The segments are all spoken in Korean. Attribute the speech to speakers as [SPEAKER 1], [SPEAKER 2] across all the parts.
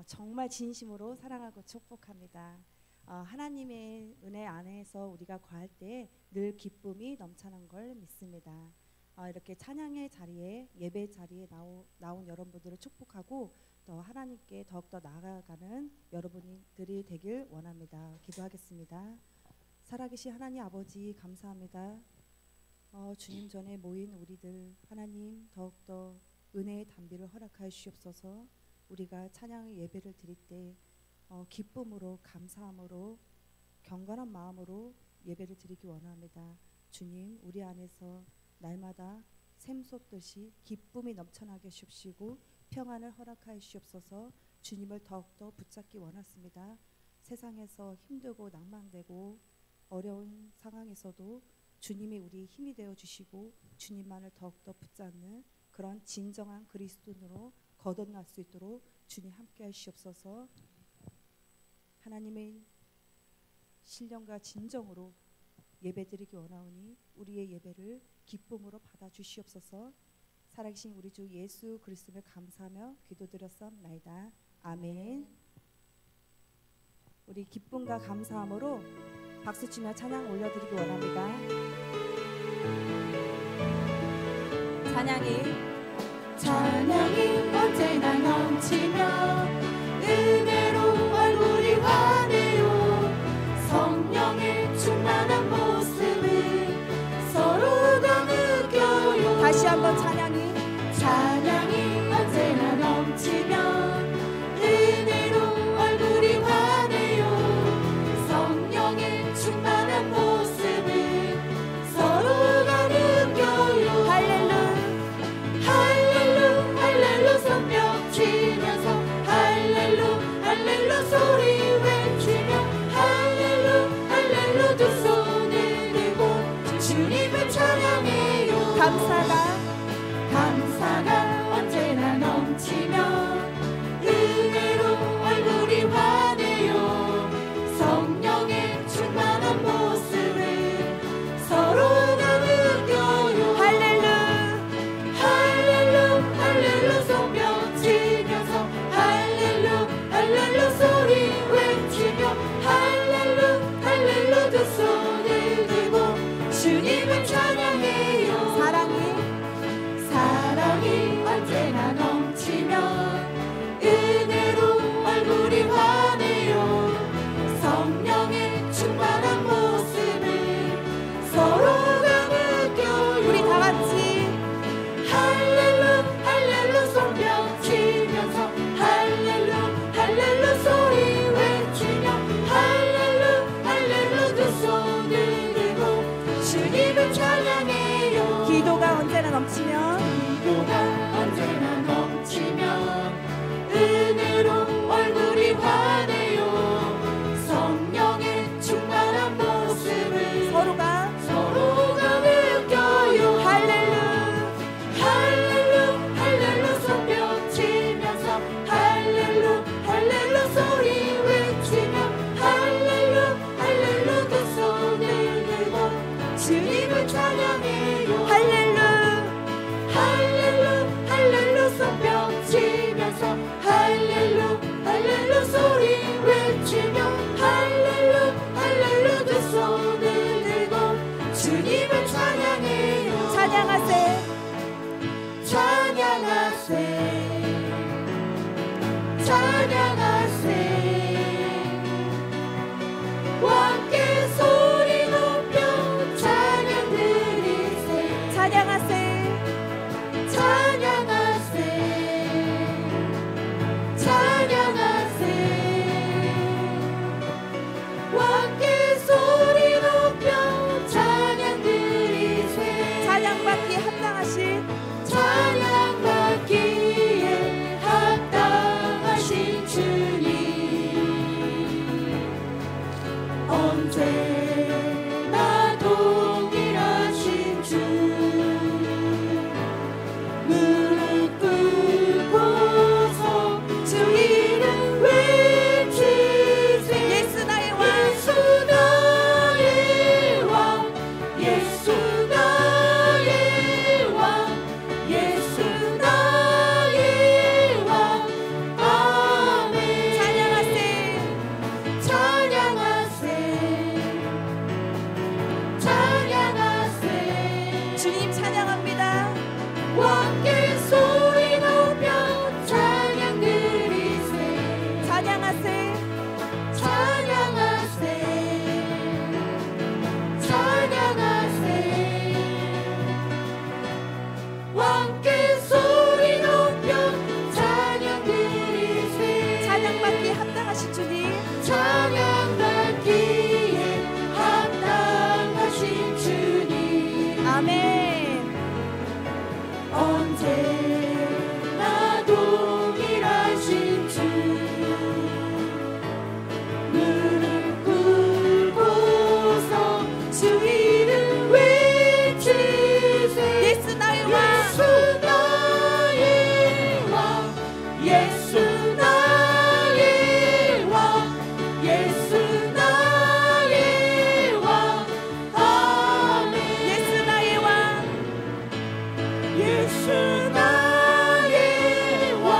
[SPEAKER 1] 정말 진심으로 사랑하고 축복합니다. 하나님의 은혜 안에서 우리가 거할 때 늘 기쁨이 넘쳐난 걸 믿습니다. 이렇게 찬양의 자리에, 예배 자리에 나온 여러분들을 축복하고 또 하나님께 더욱더 나아가는 여러분들이 되길 원합니다. 기도하겠습니다. 살아계신 하나님 아버지 감사합니다. 주님 전에 모인 우리들 하나님 더욱더 은혜의 담비를 허락하여 주시옵소서. 우리가 찬양의 예배를 드릴 때 기쁨으로 감사함으로 경건한 마음으로 예배를 드리기 원합니다. 주님 우리 안에서 날마다 샘솟듯이 기쁨이 넘쳐나게 주시고 평안을 허락하여 주시옵소서. 주님을 더욱더 붙잡기 원하십니다. 세상에서 힘들고 낭망되고 어려운 상황에서도 주님이 우리 힘이 되어 주시고 주님만을 더욱더 붙잡는 그런 진정한 그리스도인으로 거듭날 수 있도록 주님 함께 하시옵소서. 하나님의 신령과 진정으로 예배드리기 원하오니 우리의 예배를 기쁨으로 받아주시옵소서. 살아계신 우리 주 예수 그리스도를 감사하며 기도드렸사옵나이다. 아멘. 우리 기쁨과 감사함으로 박수치며 찬양 올려드리기 원합니다.
[SPEAKER 2] 찬양이 언제나 넘치며 은혜로 얼굴이 환해요. 성령의 충만한 모습을 서로가 느껴요.
[SPEAKER 1] 다시 한번 찬양이
[SPEAKER 2] 언제나 넘치며 은혜로 얼굴이 환해요. 성령의 충만한 모습을 서로가 느껴요. 할렐루 성령 치면서 할렐루 소리 외치며 할렐루 두 손을 들고 주님을 찬양해요. 감사가 언제나 넘치며 은혜로 얼굴이 환해요. 성령의 충만한 모습을 서로가 느껴요. 할렐루 성령 치면서 할렐루 소리 외치며 할렐루 두 손을 들고 주님을 찬양해요. 사랑이 언제나 넘치며 은혜로 얼굴이 환해요. 성령의 충만한 모습을 서로가 느껴요.
[SPEAKER 1] 우리 다 같이
[SPEAKER 2] 할렐루 성령 치면서 할렐루 소리 외치며 할렐루 두 손을 들고 주님을 찬양해요.
[SPEAKER 1] 기도가 언제나 넘치며
[SPEAKER 2] 은혜로 얼굴이 환해요. 성령의 충만한 모습을 서로가 느껴요. 할렐루 성령 치면서 할렐루 소리 외치며 할렐루 두 손을 들고 주님을 찬양해요. 할렐루 성령 치면서 할렐루 소리 외치며 할렐루 두 손을 들고 주님을 찬양해요. 찬양하세 함께 소리 높여 찬양 드리세. 함께 소리 높여 찬양 드리세. 찬양받기에 합당하신 주님
[SPEAKER 1] 찬양하세.
[SPEAKER 2] 찬양하세 찬양하세 왕께 소리 높여 찬양 드리세
[SPEAKER 1] 찬양받기에 합당하신 주님.
[SPEAKER 2] 찬양받기에 합당하신 주님
[SPEAKER 1] 아멘.
[SPEAKER 2] 언제나 동일하신 주 무릎 꿇고서 주 이름 외치세
[SPEAKER 1] 예수 나의 왕.
[SPEAKER 2] 예수 나의 왕 예수 나의 왕 아멘
[SPEAKER 1] 예수 나의 왕.
[SPEAKER 2] 예수 나의 왕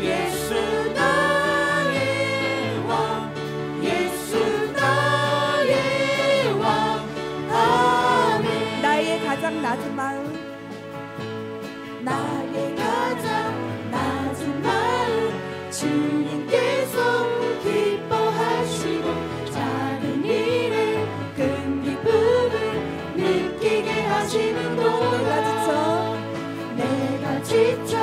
[SPEAKER 2] 예수 나의 왕 예수 나의 왕 아멘
[SPEAKER 1] 나의 가장 낮은 마음.
[SPEAKER 2] 나의 가장 낮은 마음 주님께서 기뻐하시고 작은 일에 큰 기쁨을 느끼게 하시는도다 내가 지쳐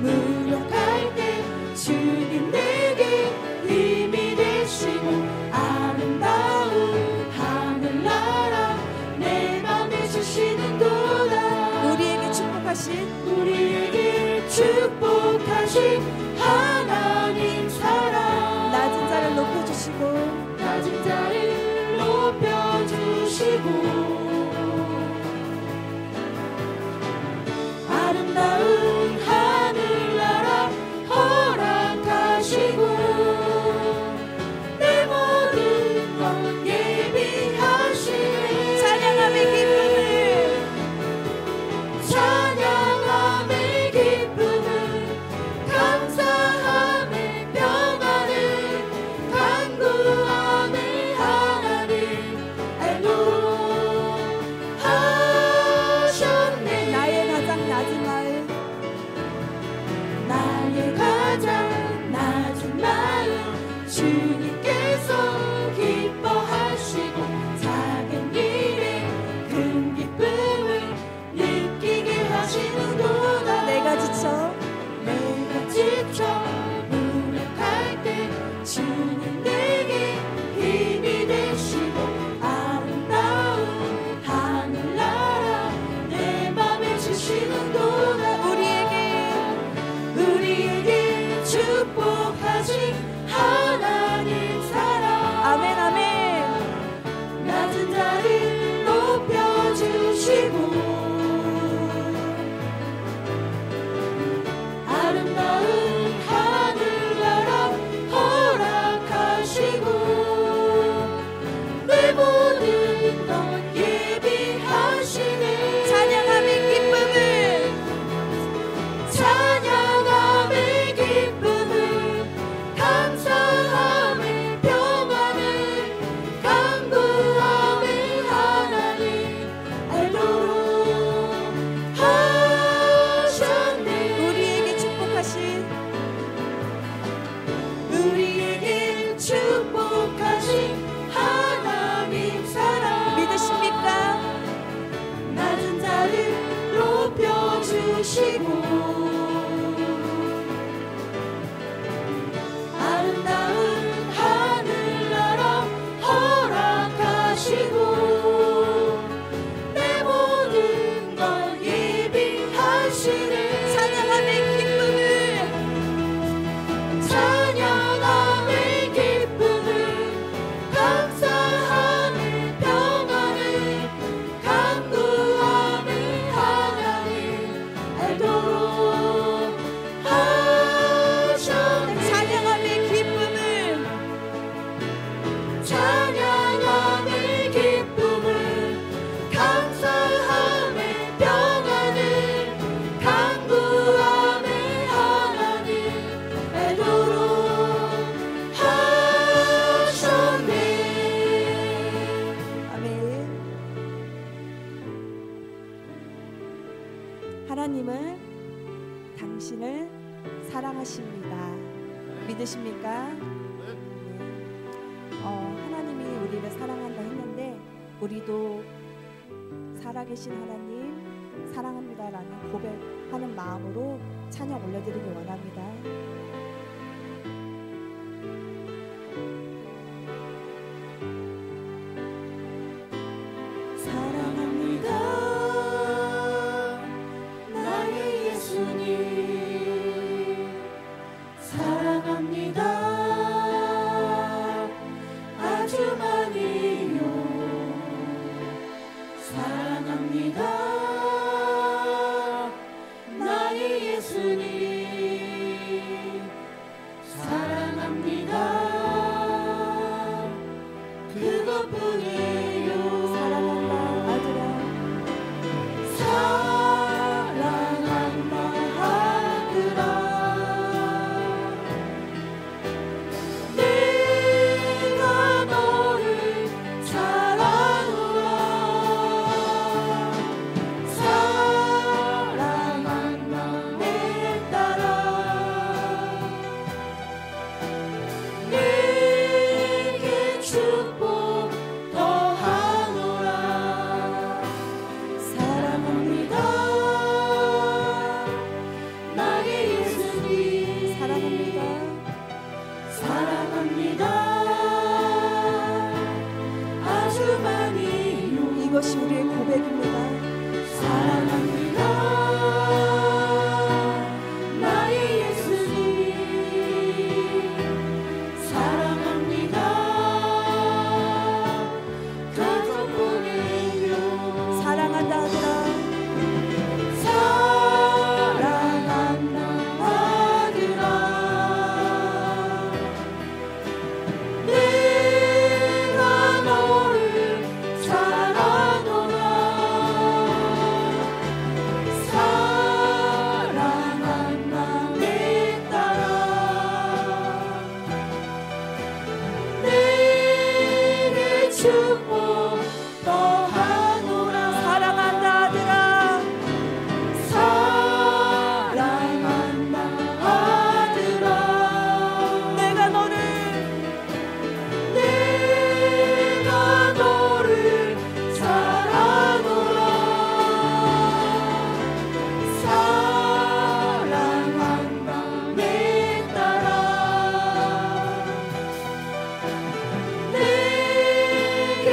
[SPEAKER 2] 무력할 때 주님 내게 힘이 되시고 아름다운 하늘나라 내 맘에 주시는도다
[SPEAKER 1] 우리에게 축복하신
[SPEAKER 2] 하나님 사랑
[SPEAKER 1] 낮은 자를 높여주시고
[SPEAKER 2] 낮은 자를 높여주시고 아름다운 하늘나라 허락하시고 내 모든 것 예비하시네
[SPEAKER 1] 찬양함의 기쁨을
[SPEAKER 2] 찬양함의 기쁨을 감사함의 평안을 간구함의 하나님 알도록 하셨네
[SPEAKER 1] 나의 가장 낮은 마음.
[SPEAKER 2] 나의 가장 낮은 마음 주님께서 기뻐하시고 작은 일에 큰 기쁨을 느끼게 하시는도다
[SPEAKER 1] 내가 지쳐
[SPEAKER 2] 무력할 때 주님 내게 힘이 되시고 아름다운 하늘나라 내 맘에 주시는도다 우리에게 축복하신 하나님 사랑
[SPEAKER 1] 아멘 아멘.
[SPEAKER 2] 낮은 자를 높여주시고 아름다운 하늘나라 허락하시고 내 모든 것 예비하시네
[SPEAKER 1] 찬양함의 기쁨을
[SPEAKER 2] 찬양함의 기쁨을 감사함의 평안을 간구함의 하나님 알도록 하셨네
[SPEAKER 1] 우리에게 축복하신
[SPEAKER 2] 하나님 사랑
[SPEAKER 1] 믿으십니까?
[SPEAKER 2] 낮은 자를 높여주시고 아름다운 하늘나라 허락하시고 내 모든 걸 예비하시네
[SPEAKER 1] 찬양함의 기쁨을
[SPEAKER 2] 찬양함의 기쁨을 감사함의 평안을 간구함의 하나님 알도록 하셨네
[SPEAKER 1] 찬양함의 기쁨을
[SPEAKER 2] 찬양함의 기쁨을 감사함의 평안을 간구함의 하나님 알도록 하셨네
[SPEAKER 1] 아멘. 하나님은 당신을 사랑하십니다. 믿으십니까? 우리를 사랑한다 했는데 우리도 살아계신 하나님 사랑합니다라는 고백하는 마음으로 찬양 올려드리기 원합니다.
[SPEAKER 2] 사랑합니다 나의 예수님 사랑합니다 아주 많이요 사랑합니다 나의 예수님 사랑합니다 그것뿐이에요
[SPEAKER 1] 사랑한다 아들아
[SPEAKER 2] 사랑한다 아들아 내가 너를 사랑하노라 사랑한다 내 딸아 내게 축복 더하노라 사랑합니다 나의 예수님
[SPEAKER 1] 사랑합니다
[SPEAKER 2] 사랑합니다 아주 많이요
[SPEAKER 1] 이것이 우리의 고백입니다.
[SPEAKER 2] 사랑합니다 나의 예수님 사랑합니다 그것뿐이에요
[SPEAKER 1] 사랑한다 아들아
[SPEAKER 2] 사랑한다 아들아 내가 너를 사랑하노라 사랑한다 내 딸아 내게 축복 더하노라
[SPEAKER 1] 사랑한다 아들아
[SPEAKER 2] 사랑한다 아들아
[SPEAKER 1] 내가 너를
[SPEAKER 2] 사랑하노라 사랑한다 내 딸아 내게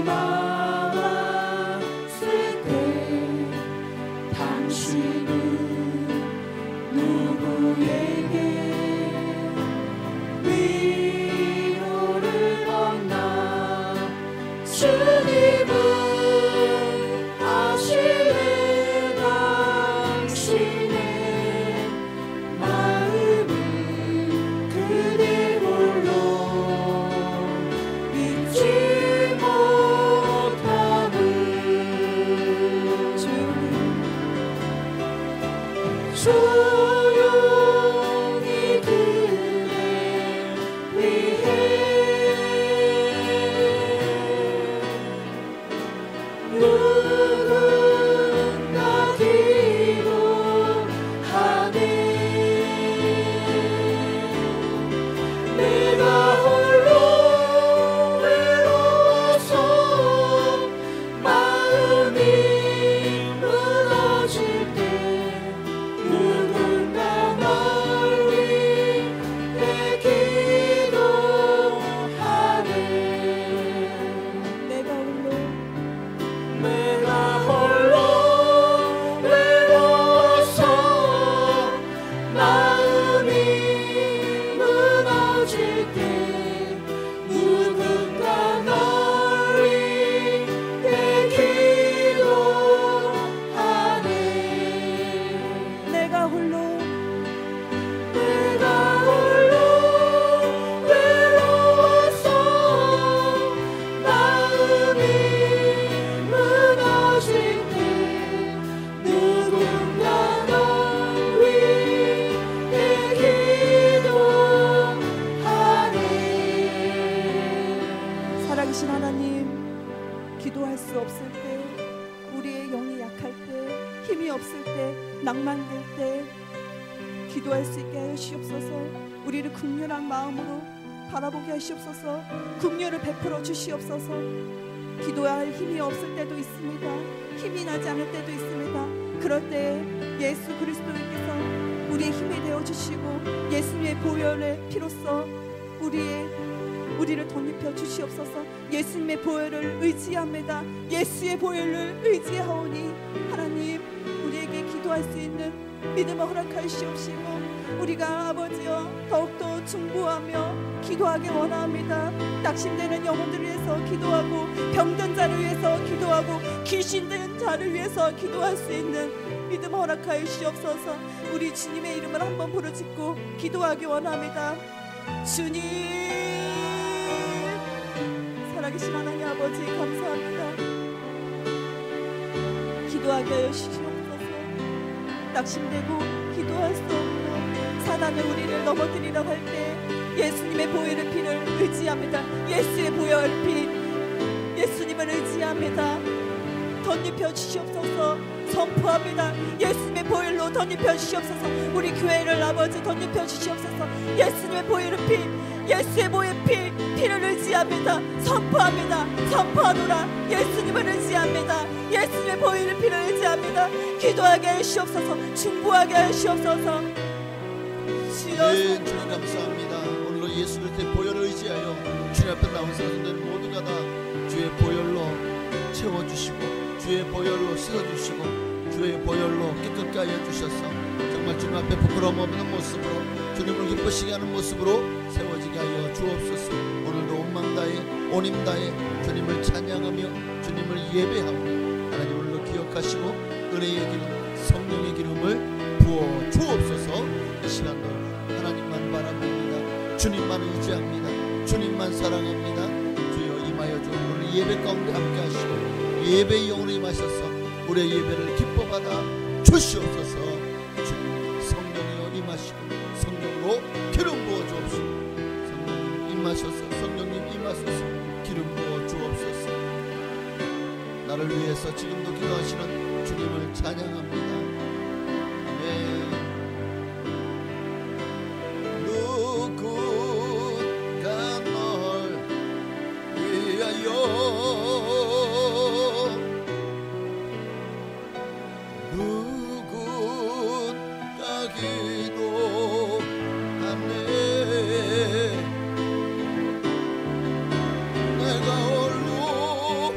[SPEAKER 2] 나왔을 때 당신은 누구에게 위로를 얻나 주님은 아시네 당신의 마음을 그대 홀로 잊지 못함을 조용히 그대 위해 누군가 기도하네 내가 홀로 외로워서 마음이 무너질 때 누군가 널 위해 기도하네
[SPEAKER 1] 내가 홀로
[SPEAKER 2] 내가 홀로 외로워서 마음이 무너질 때 누군가 널 위해 기도하네
[SPEAKER 1] 내가 홀로
[SPEAKER 2] 내가 홀로 외로워서 마음이 무너질 때 누군가 널 위해 기도하네
[SPEAKER 1] 살아계신 하나님, 기도할 수 없을 때, 우리의 영이 약할 때, 힘이 없을 때, 낭만될 때 기도할 수 있게 하여 주시옵소서. 우리를 긍휼한 마음으로 바라보게 하시옵소서. 긍휼을 베풀어 주시옵소서. 기도할 힘이 없을 때도 있습니다. 힘이 나지 않을 때도 있습니다. 그럴 때 예수 그리스도께서 우리의 힘이 되어 주시고 예수님의 보혈의 피로써 우리를 덧입혀 주시옵소서. 예수님의 보혈을 의지합니다. 예수의 보혈을 의지하오니 하나님, 우리에게 기도할 수 있는 믿음을 허락하시옵시고 우리가 아버지여 더욱더 중보하며 기도하기 원합니다. 낙심되는 영혼들을 위해서 기도하고 병든 자를 위해서 기도하고 귀신된 자를 위해서 기도할 수 있는 믿음 허락하여 주시옵소서. 우리 주님의 이름을 한번 부르짖고 기도하기 원합니다. 주님, 살아계신 하나님 아버지 감사합니다. 기도하게 하여 주시옵소서. 낙심되고 기도할 수 없고 사단은 우리를 넘어뜨리려고 할 때 예수님의 보혈의 피를 의지합니다. 예수의 보혈 피, 예수님을 의지합니다. 덧입혀 주시옵소서. 선포합니다. 예수님의 보혈로 덧입혀 주시옵소서. 우리 교회를 아버지 덧입혀 주시옵소서. 예수님의 보혈의 피, 예수의 보혈 피를 의지합니다. 선포합니다. 선포하노라. 예수님을 의지합니다. 예수님의 보혈의 피를 의지합니다. 기도하게 하시옵소서. 중보하게 하시옵소서.
[SPEAKER 3] 네, 주님 감사합니다. 오늘로 예수 그리스도의 보혈을 의지하여 주님 앞에 나온 사람들 모두가 다 주의 보혈로 채워주시고 주의 보혈로 씻어주시고 주의 보혈로 깨끗게 하여 주셔서 정말 주님 앞에 부끄러움 없는 모습으로 주님을 기쁘시게 하는 모습으로 세워지게 하여 주옵소서. 오늘도 온 마음 다해 온 힘 다해 주님을 찬양하며 주님을 예배하고 하나님 오늘도 기억하시고 은혜의 기름 성령의 기름을 부어 주옵소서. 이 시간도 하나님만 바라봅니다. 주님만 의지합니다. 주님만 사랑합니다. 주여 임하여 주 오늘 예배 가운데 함께 하시고 예배의 영으로 임하셔서 우리의 예배를 기뻐 받아 주시옵소서. 주님 성령이여 임하시고 성령으로 기름 부어 주옵소서. 성령님 임하셔서 성령님 임하소서. 기름 부어 주옵소서. 나를 위해서 지금도 기도하시는 주님을 찬양합니다. 누군가 널 위하여 누군가 기도하네. 내가 홀로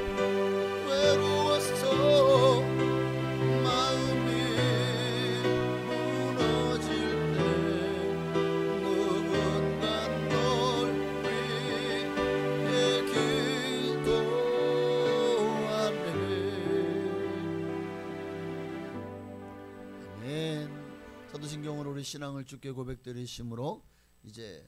[SPEAKER 3] 우리 신앙을 주께 고백드리심으로 이제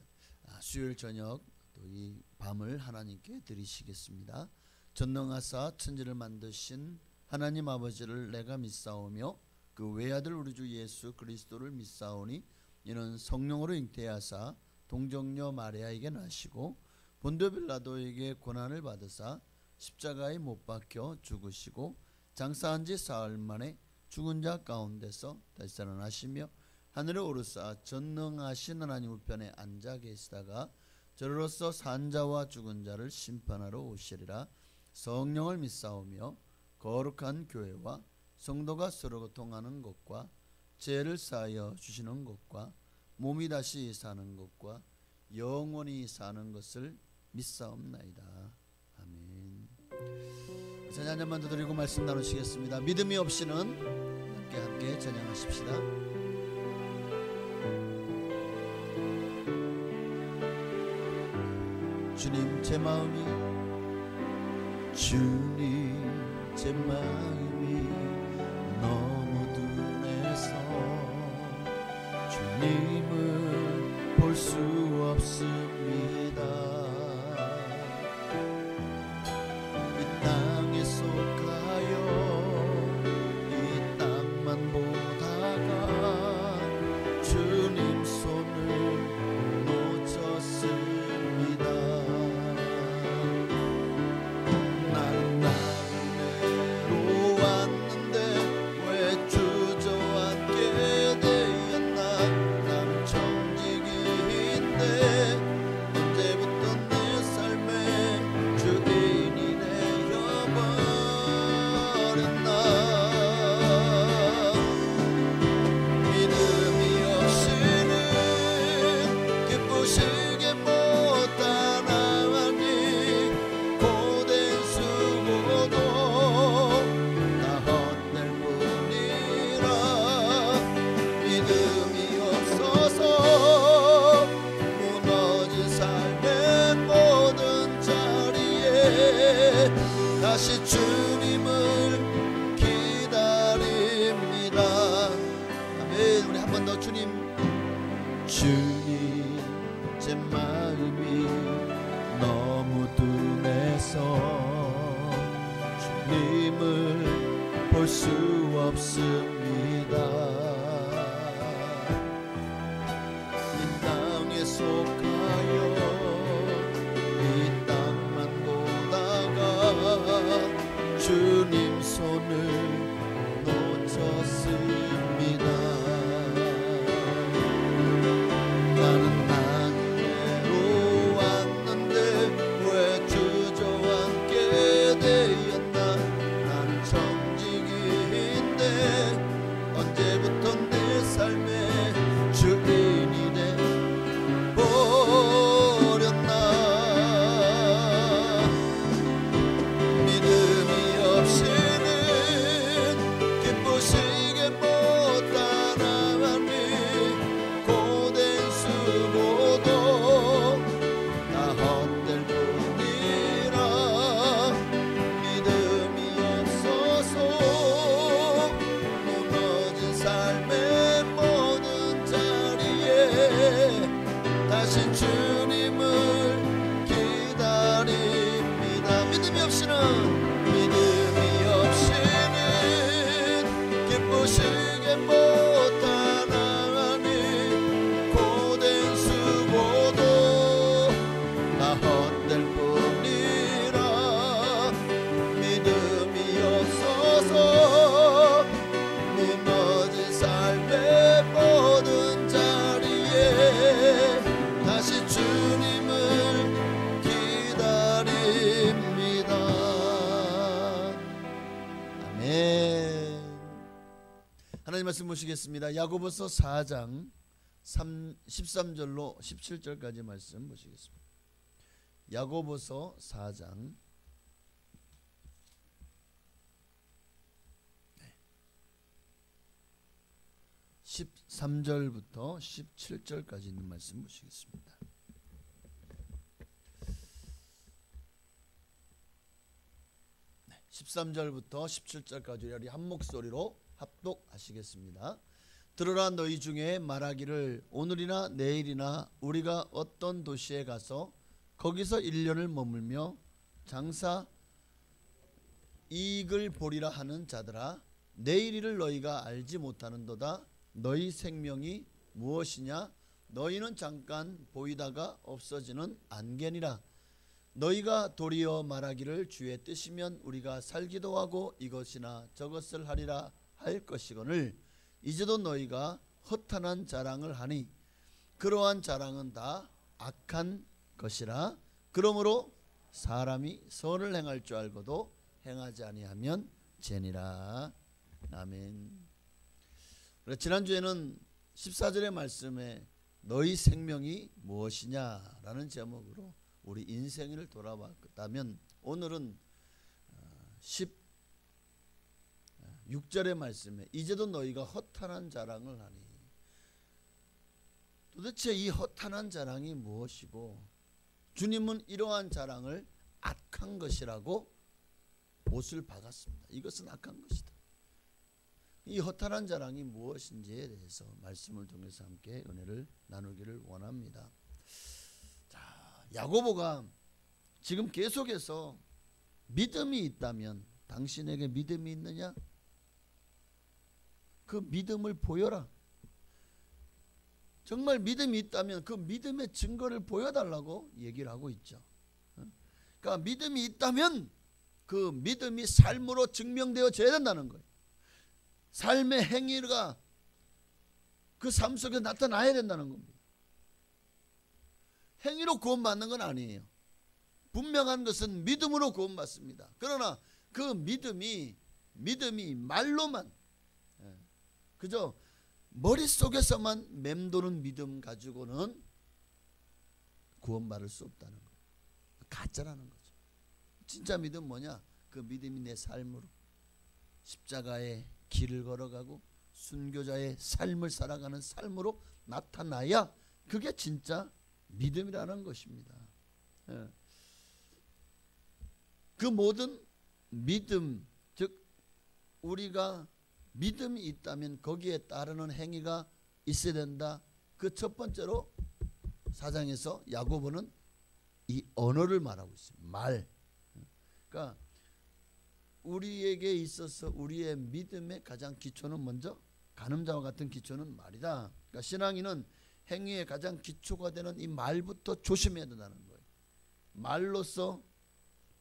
[SPEAKER 3] 수요일 저녁 또 이 밤을 하나님께 드리시겠습니다. 전능하사 천지를 만드신 하나님 아버지를 내가 믿사오며 그 외아들 우리 주 예수 그리스도를 믿사오니 이는 성령으로 잉태하사 동정녀 마리아에게 나시고 본디오 빌라도에게 고난을 받으사 십자가에 못 박혀 죽으시고 장사한 지 사흘 만에 죽은 자 가운데서 다시 살아나시며 하늘에 오르사 전능하신 하나님 우편에 앉아 계시다가 저로서 산 자와 죽은 자를 심판하러 오시리라. 성령을 믿사오며 거룩한 교회와 성도가 서로 고통하는 것과 죄를 사하여 주시는 것과 몸이 다시 사는 것과 영원히 사는 것을 믿사옵나이다. 아멘. 찬양 한 번 더 드리고 말씀 나누시겠습니다. 믿음이 없이는 함께 찬양하십시다. 주님 제 마음이 너무 둔해서 주님을 볼 수 없습니다. 이 땅에 속하여 이 땅만 보다가 주님 손을 놓쳤습니다. 나는 나그네로 왔는데 왜 주저앉게 되었나. 나는 청지기인데 언제부터 내 삶의 주인이 되어버렸나. 믿음이 없이는 기쁘시게 못하나니 고된 수고도 다 헛될 뿐이라. 믿음이 없어서 무너진 삶의 모든 자리에 다시 주님을 기다립니다. 아멘. 우리 한 번 더 주님 제 마음이 너무 둔해서 주님을 볼 수 없습니다. 이 땅에 속하여 이 땅만 보다가 주님 손을 놓쳤습니다. 나는 나그네로 왔는데 왜 주저앉게 되었나. 나는 청지기인데 언제부터 내 삶의 주인이 돼버렸나. 믿음이 없이는 기쁘시게 못하나니 고된 수고도 다 헛될 뿐이라. 믿음이 없어서 무너진 삶의 모든 자리에 다시 주님을 기다립니다. 믿음이 없이는 기쁘시게 못하나니 고된 수고도 다 헛될 뿐이라. 믿음이 없어서 무너진 삶의 모든 자리에 다시 주님을 기다립니다. 아멘. 하나님 말씀 보시겠습니다. 야고보서 4장 13절로 17절까지 말씀 보시겠습니다. 야고보서 4장 13절부터 17절까지 있는 말씀 보시겠습니다. 13절부터 17절까지 우리 한 목소리로 합독하시겠습니다. 들으라 너희 중에 말하기를 오늘이나 내일이나 우리가 어떤 도시에 가서 거기서 1년을 머물며 장사 이익을 보리라 하는 자들아 내일 일을 너희가 알지 못하는도다. 너희 생명이 무엇이냐? 너희는 잠깐 보이다가 없어지는 안개니라. 너희가 도리어 말하기를 주의 뜻이면 우리가 살기도 하고 이것이나 저것을 하리라 할 것이거늘 이제도 너희가 허탄한 자랑을 하니 그러한 자랑은 다 악한 것이라. 그러므로 사람이 선을 행할 줄 알고도 행하지 아니하면 죄니라. 아멘. 지난주에는 14절의 말씀에 너희 생명이 무엇이냐라는 제목으로 우리 인생을 돌아봤다면 오늘은 16절의 말씀에 이제도 너희가 허탄한 자랑을 하니 도대체 이 허탄한 자랑이 무엇이고 주님은 이러한 자랑을 악한 것이라고 못을 박았습니다. 이것은 악한 것이다. 이 허탄한 자랑이 무엇인지에 대해서 말씀을 통해서 함께 은혜를 나누기를 원합니다. 자, 야고보가 지금 계속해서 믿음이 있다면 당신에게 믿음이 있느냐? 그 믿음을 보여라. 정말 믿음이 있다면 그 믿음의 증거를 보여달라고 얘기를 하고 있죠. 그러니까 믿음이 있다면 그 믿음이 삶으로 증명되어져야 된다는 거예요. 삶의 행위가 그 삶 속에 나타나야 된다는 겁니다. 행위로 구원받는 건 아니에요. 분명한 것은 믿음으로 구원받습니다. 그러나 그 믿음이 말로만 그저 머릿속에서만 맴도는 믿음 가지고는 구원받을 수 없다는 거예요. 가짜라는 거죠. 진짜 믿음 뭐냐? 그 믿음이 내 삶으로 십자가의 길을 걸어가고 순교자의 삶을 살아가는 삶으로 나타나야 그게 진짜 믿음이라는 것입니다. 그 모든 믿음, 즉 우리가 믿음이 있다면 거기에 따르는 행위가 있어야 된다. 그 첫 번째로 4장에서 야고보는 이 언어를 말하고 있습니다. 말. 그러니까 우리에게 있어서 우리의 믿음의 가장 기초는 먼저 간음자와 같은 기초는 말이다. 그러니까 신앙인은 행위의 가장 기초가 되는 이 말부터 조심해야 된다는 거예요.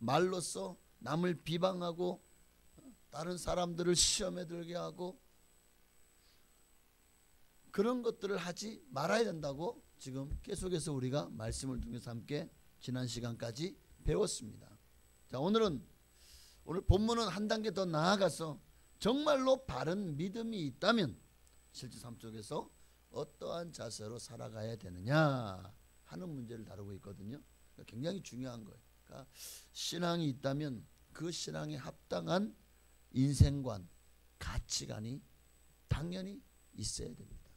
[SPEAKER 3] 말로써 남을 비방하고 다른 사람들을 시험에 들게 하고 그런 것들을 하지 말아야 된다고 지금 계속해서 우리가 말씀을 통해서 함께 지난 시간까지 배웠습니다. 자, 오늘 본문은 한 단계 더 나아가서 정말로 바른 믿음이 있다면 7절 3쪽에서 어떠한 자세로 살아가야 되느냐 하는 문제를 다루고 있거든요. 그러니까 굉장히 중요한 거예요. 그러니까 신앙이 있다면 그 신앙에 합당한 인생관, 가치관이 당연히 있어야 됩니다.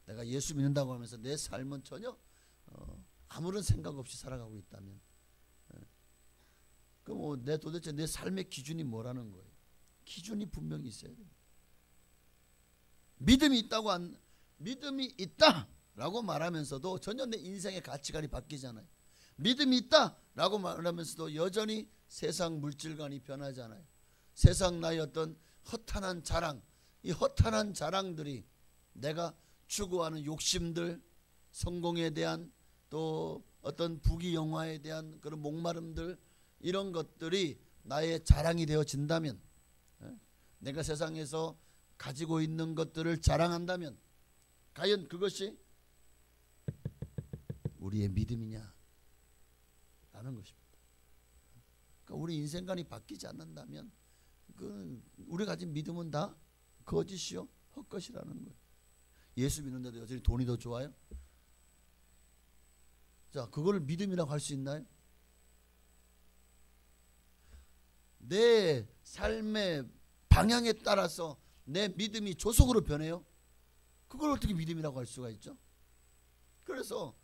[SPEAKER 3] 내가 예수 믿는다고 하면서 내 삶은 전혀 아무런 생각 없이 살아가고 있다면 그럼 도대체 내 삶의 기준이 뭐라는 거예요? 기준이 분명히 있어야 됩니다. 믿음이 있다라고 말하면서도 전혀 내 인생의 가치관이 바뀌잖아요. 믿음이 있다라고 말하면서도 여전히 세상 물질관이 변하잖아요. 세상 나의 어떤 허탄한 자랑, 이 허탄한 자랑들이 내가 추구하는 욕심들, 성공에 대한 또 어떤 부귀영화에 대한 그런 목마름들 이런 것들이 나의 자랑이 되어진다면 내가 세상에서 가지고 있는 것들을 자랑한다면 과연 그것이 우리의 믿음이냐 라는 것입니다. 그러니까 우리 인생관이 바뀌지 않는다면 우리 가진 믿음은 다 거짓이요 헛것이라는 거예요. 예수 믿는데도 여전히 돈이 더 좋아요? 자, 그거를 믿음이라고 할 수 있나요? 내 삶의 방향에 따라서 내 믿음이 조속으로 변해요? 그걸 어떻게 믿음이라고 할 수가 있죠? 그래서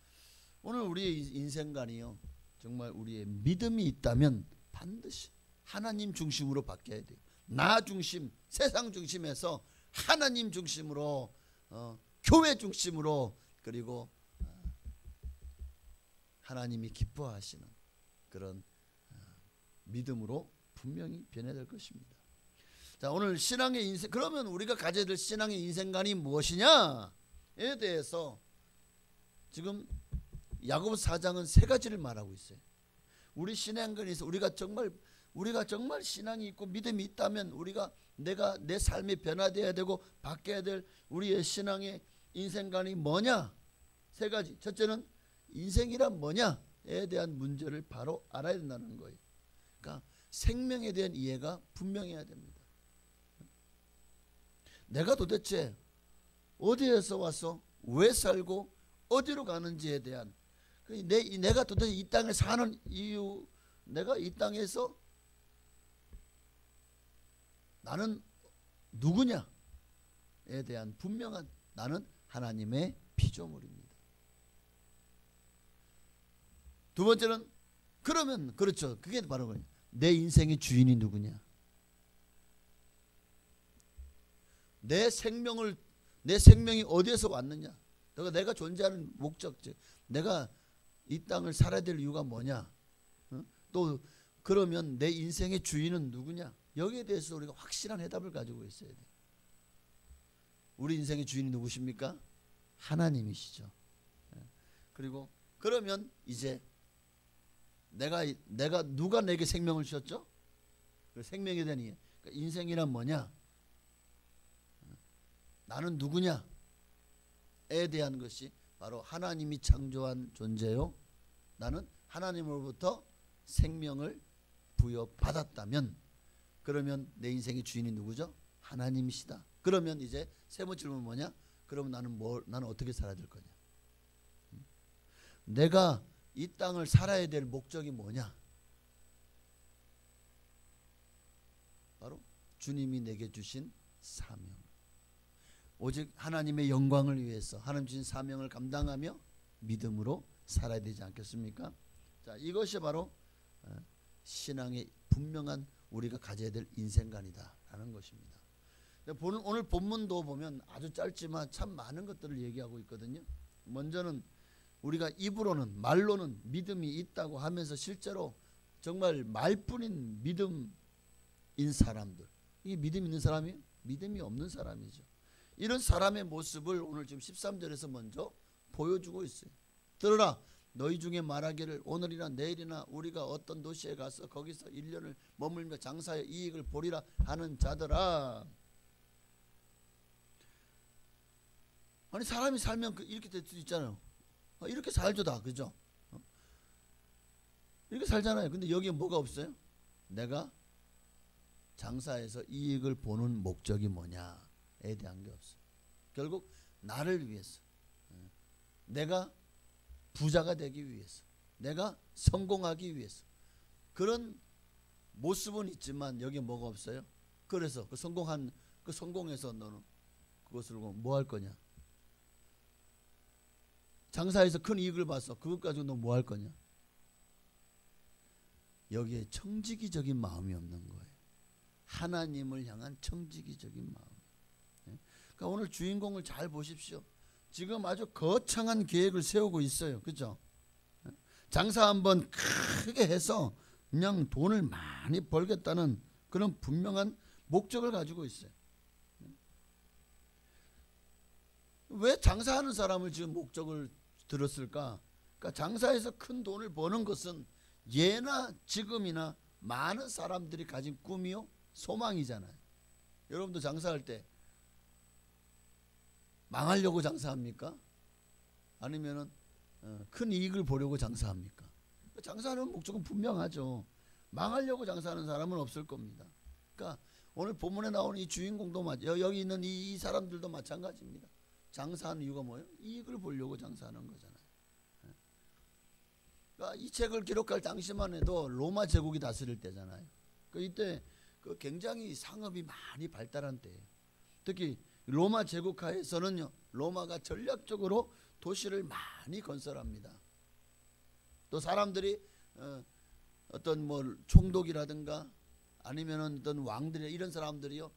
[SPEAKER 3] 오늘 우리의 인생관이요 정말 우리의 믿음이 있다면 반드시 하나님 중심으로 바뀌어야 돼요. 나 중심, 세상 중심에서 하나님 중심으로 교회 중심으로 그리고 하나님이 기뻐하시는 그런 믿음으로 분명히 변해야 될 것입니다. 자, 오늘 신앙의 인생, 그러면 우리가 가져야 될 신앙의 인생관이 무엇이냐에 대해서 지금 야고보서 4장은 세 가지를 말하고 있어요. 우리 신앙관에서 우리가 정말 신앙이 있고 믿음이 있다면 우리가 내가 내 삶이 변화되어야 되고 바뀌어야 될 우리의 신앙의 인생관이 뭐냐? 세 가지. 첫째는 인생이란 뭐냐에 대한 문제를 바로 알아야 된다는 거예요. 그러니까 생명에 대한 이해가 분명해야 됩니다. 내가 도대체 어디에서 와서 왜 살고 어디로 가는지에 대한 내가 도대체 이 땅에 사는 이유, 내가 이 땅에서 나는 누구냐에 대한 분명한, 나는 하나님의 피조물입니다. 두 번째는 그러면 그렇죠. 그게 바로 거예요. 내 인생의 주인이 누구냐? 내 생명이 어디에서 왔느냐? 내가 존재하는 목적, 내가 이 땅을 살아야 될 이유가 뭐냐? 또 그러면 내 인생의 주인은 누구냐? 여기에 대해서 우리가 확실한 해답을 가지고 있어야 돼요. 우리 인생의 주인이 누구십니까? 하나님이시죠. 그리고 그러면 이제 내가 누가 내게 생명을 주셨죠? 그 생명에 대한 이해. 그러니까 인생이란 뭐냐? 나는 누구냐에 대한 것이 바로 하나님이 창조한 존재요. 나는 하나님으로부터 생명을 부여받았다면 그러면 내 인생의 주인이 누구죠? 하나님이시다. 그러면 이제 세 번째 질문은 뭐냐? 그러면 나는 어떻게 살아야 될 거냐? 내가 이 땅을 살아야 될 목적이 뭐냐? 바로 주님이 내게 주신 사명. 오직 하나님의 영광을 위해서 하나님 주신 사명을 감당하며 믿음으로 살아야 되지 않겠습니까? 자, 이것이 바로 신앙의 분명한 우리가 가져야 될 인생관이다라는 것입니다. 오늘 본문도 보면 아주 짧지만 참 많은 것들을 얘기하고 있거든요. 먼저는 우리가 입으로는 말로는 믿음이 있다고 하면서 실제로 정말 말뿐인 믿음인 사람들, 이게 믿음 있는 사람이에요? 믿음이 없는 사람이죠. 이런 사람의 모습을 오늘 지금 13절에서 먼저 보여주고 있어요. 들으라, 너희 중에 말하기를 오늘이나 내일이나 우리가 어떤 도시에 가서 거기서 1년을 머물며 장사의 이익을 보리라 하는 자들아. 아니 사람이 살면 이렇게 될 수 있잖아요. 이렇게 살죠 다, 그죠? 이렇게 살잖아요. 근데 여기에 뭐가 없어요? 내가 장사해서 이익을 보는 목적이 뭐냐에 대한 게 없어요. 결국 나를 위해서, 내가 부자가 되기 위해서, 내가 성공하기 위해서 그런 모습은 있지만 여기에 뭐가 없어요? 그래서 그 성공해서 너는 그것을 뭐 할 거냐? 장사해서 큰 이익을 봤어. 그것 가지고 너 뭐 할 거냐? 여기에 청지기적인 마음이 없는 거예요. 하나님을 향한 청지기적인 마음. 그러니까 오늘 주인공을 잘 보십시오. 지금 아주 거창한 계획을 세우고 있어요. 그죠? 장사 한번 크게 해서 그냥 돈을 많이 벌겠다는 그런 분명한 목적을 가지고 있어요. 왜 장사하는 사람을 지금 목적을 들었을까? 그러니까 장사해서 큰 돈을 버는 것은 예나 지금이나 많은 사람들이 가진 꿈이요 소망이잖아요. 여러분도 장사할 때 망하려고 장사합니까? 아니면은 큰 이익을 보려고 장사합니까? 장사하는 목적은 분명하죠. 망하려고 장사하는 사람은 없을 겁니다. 그러니까 오늘 본문에 나오는 이 주인공도 여기 있는 이 사람들도 마찬가지입니다. 장사하는 이유가 뭐예요? 이익을 보려고 장사하는 거잖아요. 그러니까 이 책을 기록할 당시만 해도 로마 제국이 다스릴 때잖아요. 이때 굉장히 상업이 많이 발달한 때예요. 특히 로마 제국 하에서는요, 로마가 전략적으로 도시를 많이 건설합니다. 또 사람들이 어떤 뭐 총독이라든가 아니면 어떤 왕들이 이런 사람들이요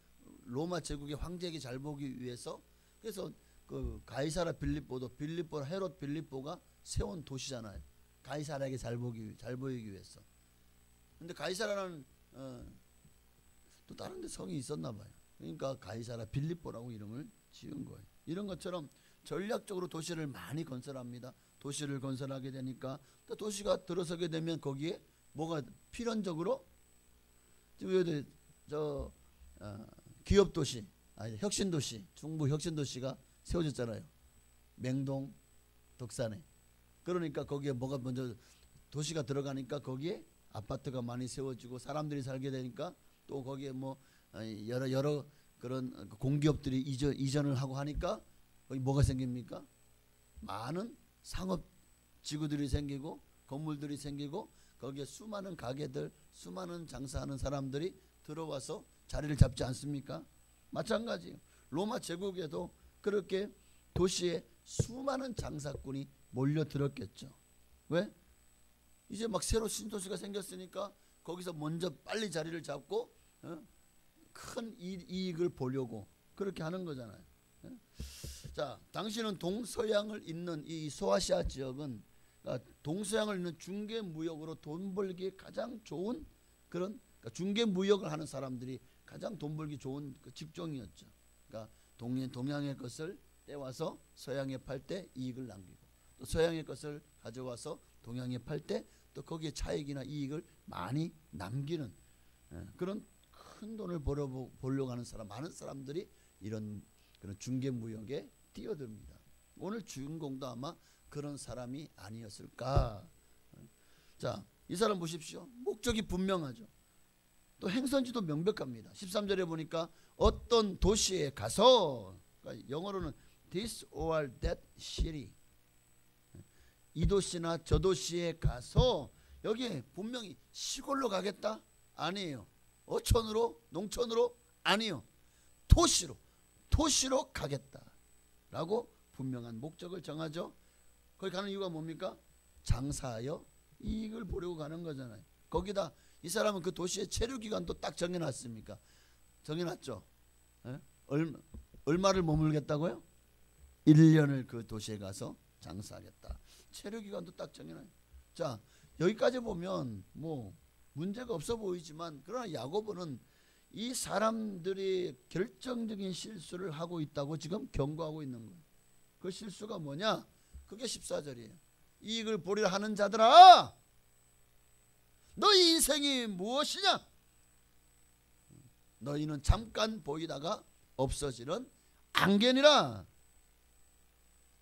[SPEAKER 3] 로마 제국의 황제에게 잘 보기 위해서, 그래서 그 가이사라 빌립보도 헤롯 빌립보가 세운 도시잖아요. 가이사라에게 잘 보이기 위해서. 근데 가이사라는 또 다른 데 성이 있었나 봐요. 그러니까 가이사라 빌립보라고 이름을 지은 거예요. 이런 것처럼 전략적으로 도시를 많이 건설합니다. 도시를 건설하게 되니까 또 도시가 들어서게 되면 거기에 뭐가 필연적으로 지금 기업 도시, 혁신 도시, 중부 혁신 도시가 세워졌잖아요. 맹동, 덕산에. 그러니까 거기에 뭐가 먼저 도시가 들어가니까 거기에 아파트가 많이 세워지고 사람들이 살게 되니까 또 거기에 뭐 여러 그런 공기업들이 이전을 하고 하니까 거기 뭐가 생깁니까? 많은 상업 지구들이 생기고 건물들이 생기고 거기에 수많은 가게들, 수많은 장사하는 사람들이 들어와서 자리를 잡지 않습니까? 마찬가지예요. 로마 제국에도 그렇게 도시에 수많은 장사꾼이 몰려들었겠죠. 왜? 이제 막 새로 신도시가 생겼으니까 거기서 먼저 빨리 자리를 잡고 큰 이익을 보려고 그렇게 하는 거잖아요. 자, 당시는 동서양을 잇는 이 소아시아 지역은 동서양을 잇는 중개 무역으로 돈 벌기에 가장 좋은 그런, 그러니까 중개 무역을 하는 사람들이 가장 돈 벌기 좋은 그 직종이었죠. 그러니까 동양의 것을 떼와서 서양에 팔 때 이익을 남기고, 또 서양의 것을 가져와서 동양에 팔 때 또 거기에 차익이나 이익을 많이 남기는 그런 큰 돈을 벌려고 하는 많은 사람들이 이런 그런 중개 무역에 뛰어듭니다. 오늘 주인공도 아마 그런 사람이 아니었을까. 자, 이 사람 보십시오. 목적이 분명하죠. 또 행선지도 명백합니다. 13절에 보니까 어떤 도시에 가서, 그러니까 영어로는 this or that city, 이 도시나 저 도시에 가서, 여기에 분명히 시골로 가겠다? 아니에요. 어촌으로, 농촌으로? 아니요. 도시로 가겠다 라고 분명한 목적을 정하죠. 거기 가는 이유가 뭡니까? 장사하여 이익을 보려고 가는 거잖아요. 거기다 이 사람은 그 도시의 체류기간도 딱 정해놨습니까? 정해놨죠. 에? 얼마를 머물겠다고요? 1년을 그 도시에 가서 장사하겠다. 체류기간도 딱 정해놔요. 자, 여기까지 보면 뭐 문제가 없어 보이지만, 그러나 야고보는 이 사람들이 결정적인 실수를 하고 있다고 지금 경고하고 있는 거예요. 그 실수가 뭐냐? 그게 14절이에요. 이익을 보리라 하는 자들아, 너희 인생이 무엇이냐? 너희는 잠깐 보이다가 없어지는 안개니라.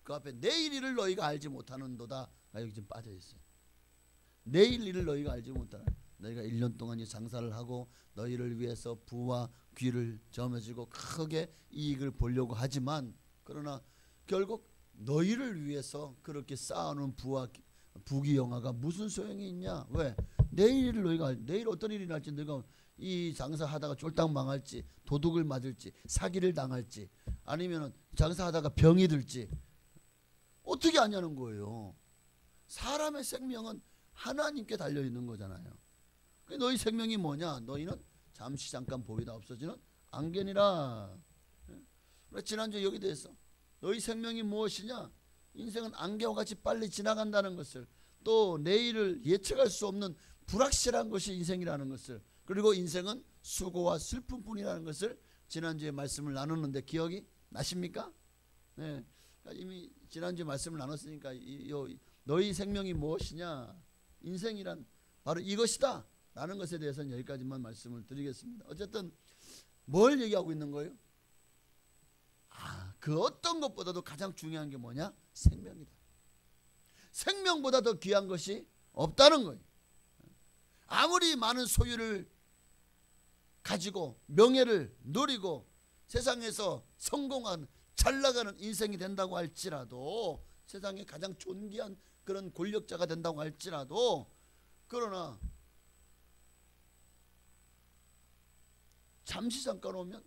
[SPEAKER 3] 그 앞에 내일 일을 너희가 알지 못하는도다. 여기 지금 빠져 있어요. 내일 일을 너희가 알지 못하는, 너희가 1년 동안 장사를 하고 너희를 위해서 부와 귀를 저머지고 크게 이익을 보려고 하지만, 그러나 결국 너희를 위해서 그렇게 쌓아놓은 부와 부귀영화가 무슨 소용이 있냐? 왜? 내일 너희가, 내일 어떤 일이 날지, 너희가 이 장사하다가 쫄딱 망할지, 도둑을 맞을지, 사기를 당할지, 아니면 장사하다가 병이 들지 어떻게 아냐는 거예요. 사람의 생명은 하나님께 달려있는 거잖아요. 너희 생명이 뭐냐? 너희는 잠시 잠깐 보이다 없어지는 안개니라. 지난주에 여기 대해서 너희 생명이 무엇이냐? 인생은 안개와 같이 빨리 지나간다는 것을, 또 내일을 예측할 수 없는 불확실한 것이 인생이라는 것을, 그리고 인생은 수고와 슬픔뿐이라는 것을 지난주에 말씀을 나눴는데 기억이 나십니까? 네. 이미 지난주에 말씀을 나눴으니까 너희 생명이 무엇이냐? 인생이란 바로 이것이다 라는 것에 대해서는 여기까지만 말씀을 드리겠습니다. 어쨌든 뭘 얘기하고 있는 거예요? 그 어떤 것보다도 가장 중요한 게 뭐냐? 생명이다. 생명보다 더 귀한 것이 없다는 거예요. 아무리 많은 소유를 가지고 명예를 누리고 세상에서 성공한 잘 나가는 인생이 된다고 할지라도, 세상에 가장 존귀한 그런 권력자가 된다고 할지라도, 그러나 잠시 잠깐 오면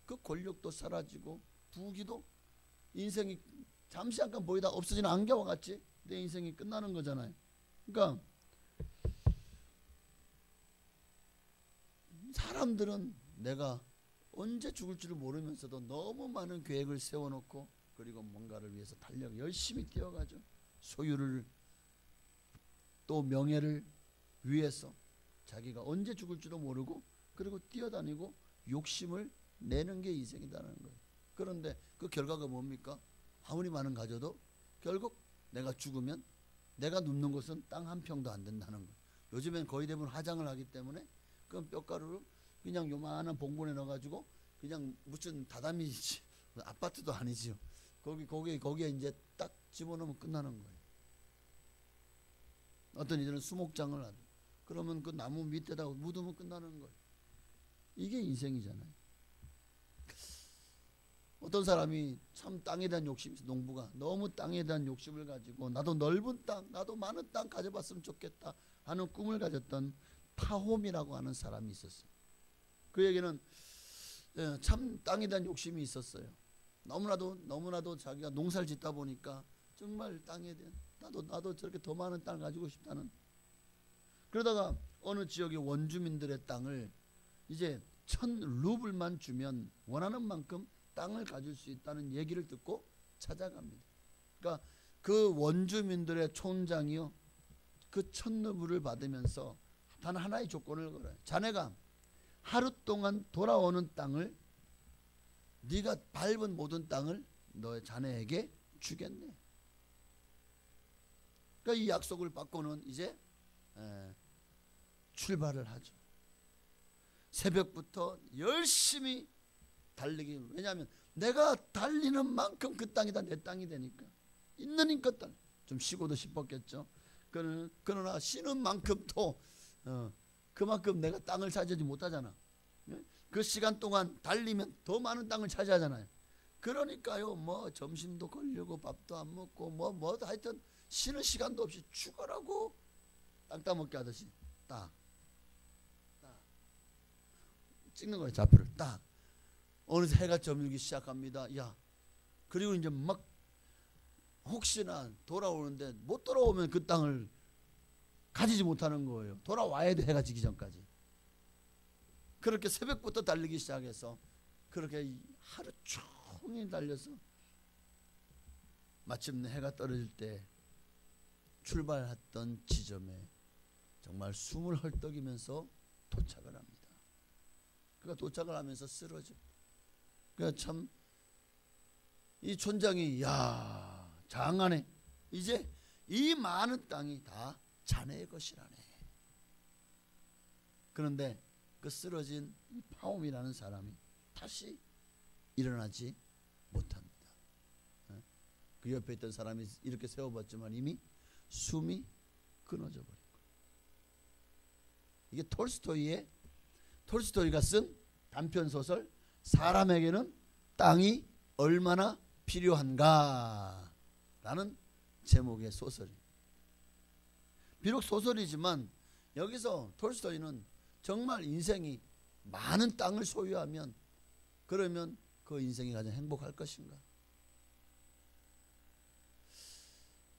[SPEAKER 3] 그 권력도 사라지고 부귀도, 인생이 잠시 잠깐 보이다 없어지는 안개와 같이 내 인생이 끝나는 거잖아요. 그러니까 사람들은 내가 언제 죽을 줄 모르면서도 너무 많은 계획을 세워놓고 그리고 뭔가를 위해서 달려 열심히 뛰어가죠. 소유를 또 명예를 위해서 자기가 언제 죽을 줄도 모르고 그리고 뛰어다니고 욕심을 내는 게 인생이라는 거예요. 그런데 그 결과가 뭡니까? 아무리 많은 가져도 결국 내가 죽으면 내가 눕는 곳은 땅 한 평도 안 된다는 거예요. 요즘엔 거의 대부분 화장을 하기 때문에 그 뼈가루를 그냥 요만한 봉분에 넣어가지고 그냥 무슨 다다미 아파트도 아니지요. 거기에 이제 딱 집어넣으면 끝나는 거예요. 어떤 이들은 수목장을 하죠. 그러면 그 나무 밑에다 묻으면 끝나는 거예요. 이게 인생이잖아요. 어떤 사람이 참 땅에 대한 욕심이 있어. 농부가 너무 땅에 대한 욕심을 가지고 나도 넓은 땅, 나도 많은 땅 가져봤으면 좋겠다 하는 꿈을 가졌던 파홈이라고 하는 사람이 있었어요. 그에게는 참 땅에 대한 욕심이 있었어요. 너무나도 자기가 농사를 짓다 보니까 정말 땅에 대한 나도 저렇게 더 많은 땅을 가지고 싶다는. 그러다가 어느 지역의 원주민들의 땅을 이제 1,000루블만 주면 원하는 만큼 땅을 가질 수 있다는 얘기를 듣고 찾아갑니다. 그러니까 그 원주민들의 촌장이요, 그 1,000루블을 받으면서 단 하나의 조건을 걸어요. 자네가 하루 동안 돌아오는 땅을, 네가 밟은 모든 땅을 너의 자네에게 주겠네. 그러니까 이 약속을 받고는 이제 출발을 하죠. 새벽부터 열심히 달리기. 왜냐하면 내가 달리는 만큼 그 땅이 다 내 땅이 되니까. 있는 힘껏 좀 쉬고도 싶었겠죠. 그러나 쉬는 만큼 또 그만큼 내가 땅을 차지하지 못하잖아. 그 시간 동안 달리면 더 많은 땅을 차지하잖아요. 그러니까요, 뭐 점심도 걸리고 밥도 안 먹고 뭐 하여튼 쉬는 시간도 없이 죽어라고 땅 따먹게 하듯이 딱 찍는 거예요. 좌표를 딱. 어느새 해가 저물기 시작합니다. 야, 그리고 이제 막 혹시나 돌아오는데 못 돌아오면 그 땅을 가지지 못하는 거예요. 돌아와야 돼, 해가 지기 전까지. 그렇게 새벽부터 달리기 시작해서 그렇게 하루 종일 달려서 마침내 해가 떨어질 때 출발했던 지점에 정말 숨을 헐떡이면서 도착을 합니다. 그가 도착을 하면서 쓰러져. 그러니까 참 이 촌장이 야, 장하네. 이제 이 많은 땅이 다 자네의 것이라네. 그런데 그 쓰러진 이 파옴이라는 사람이 다시 일어나지 못합니다. 그 옆에 있던 사람이 이렇게 세워봤지만 이미 숨이 끊어져 버린 거예요. 이게 톨스토이가 쓴 단편 소설 사람에게는 땅이 얼마나 필요한가 라는 제목의 소설입니다. 비록 소설이지만 여기서 톨스토이는 정말 인생이 많은 땅을 소유하면 그러면 그 인생이 가장 행복할 것인가?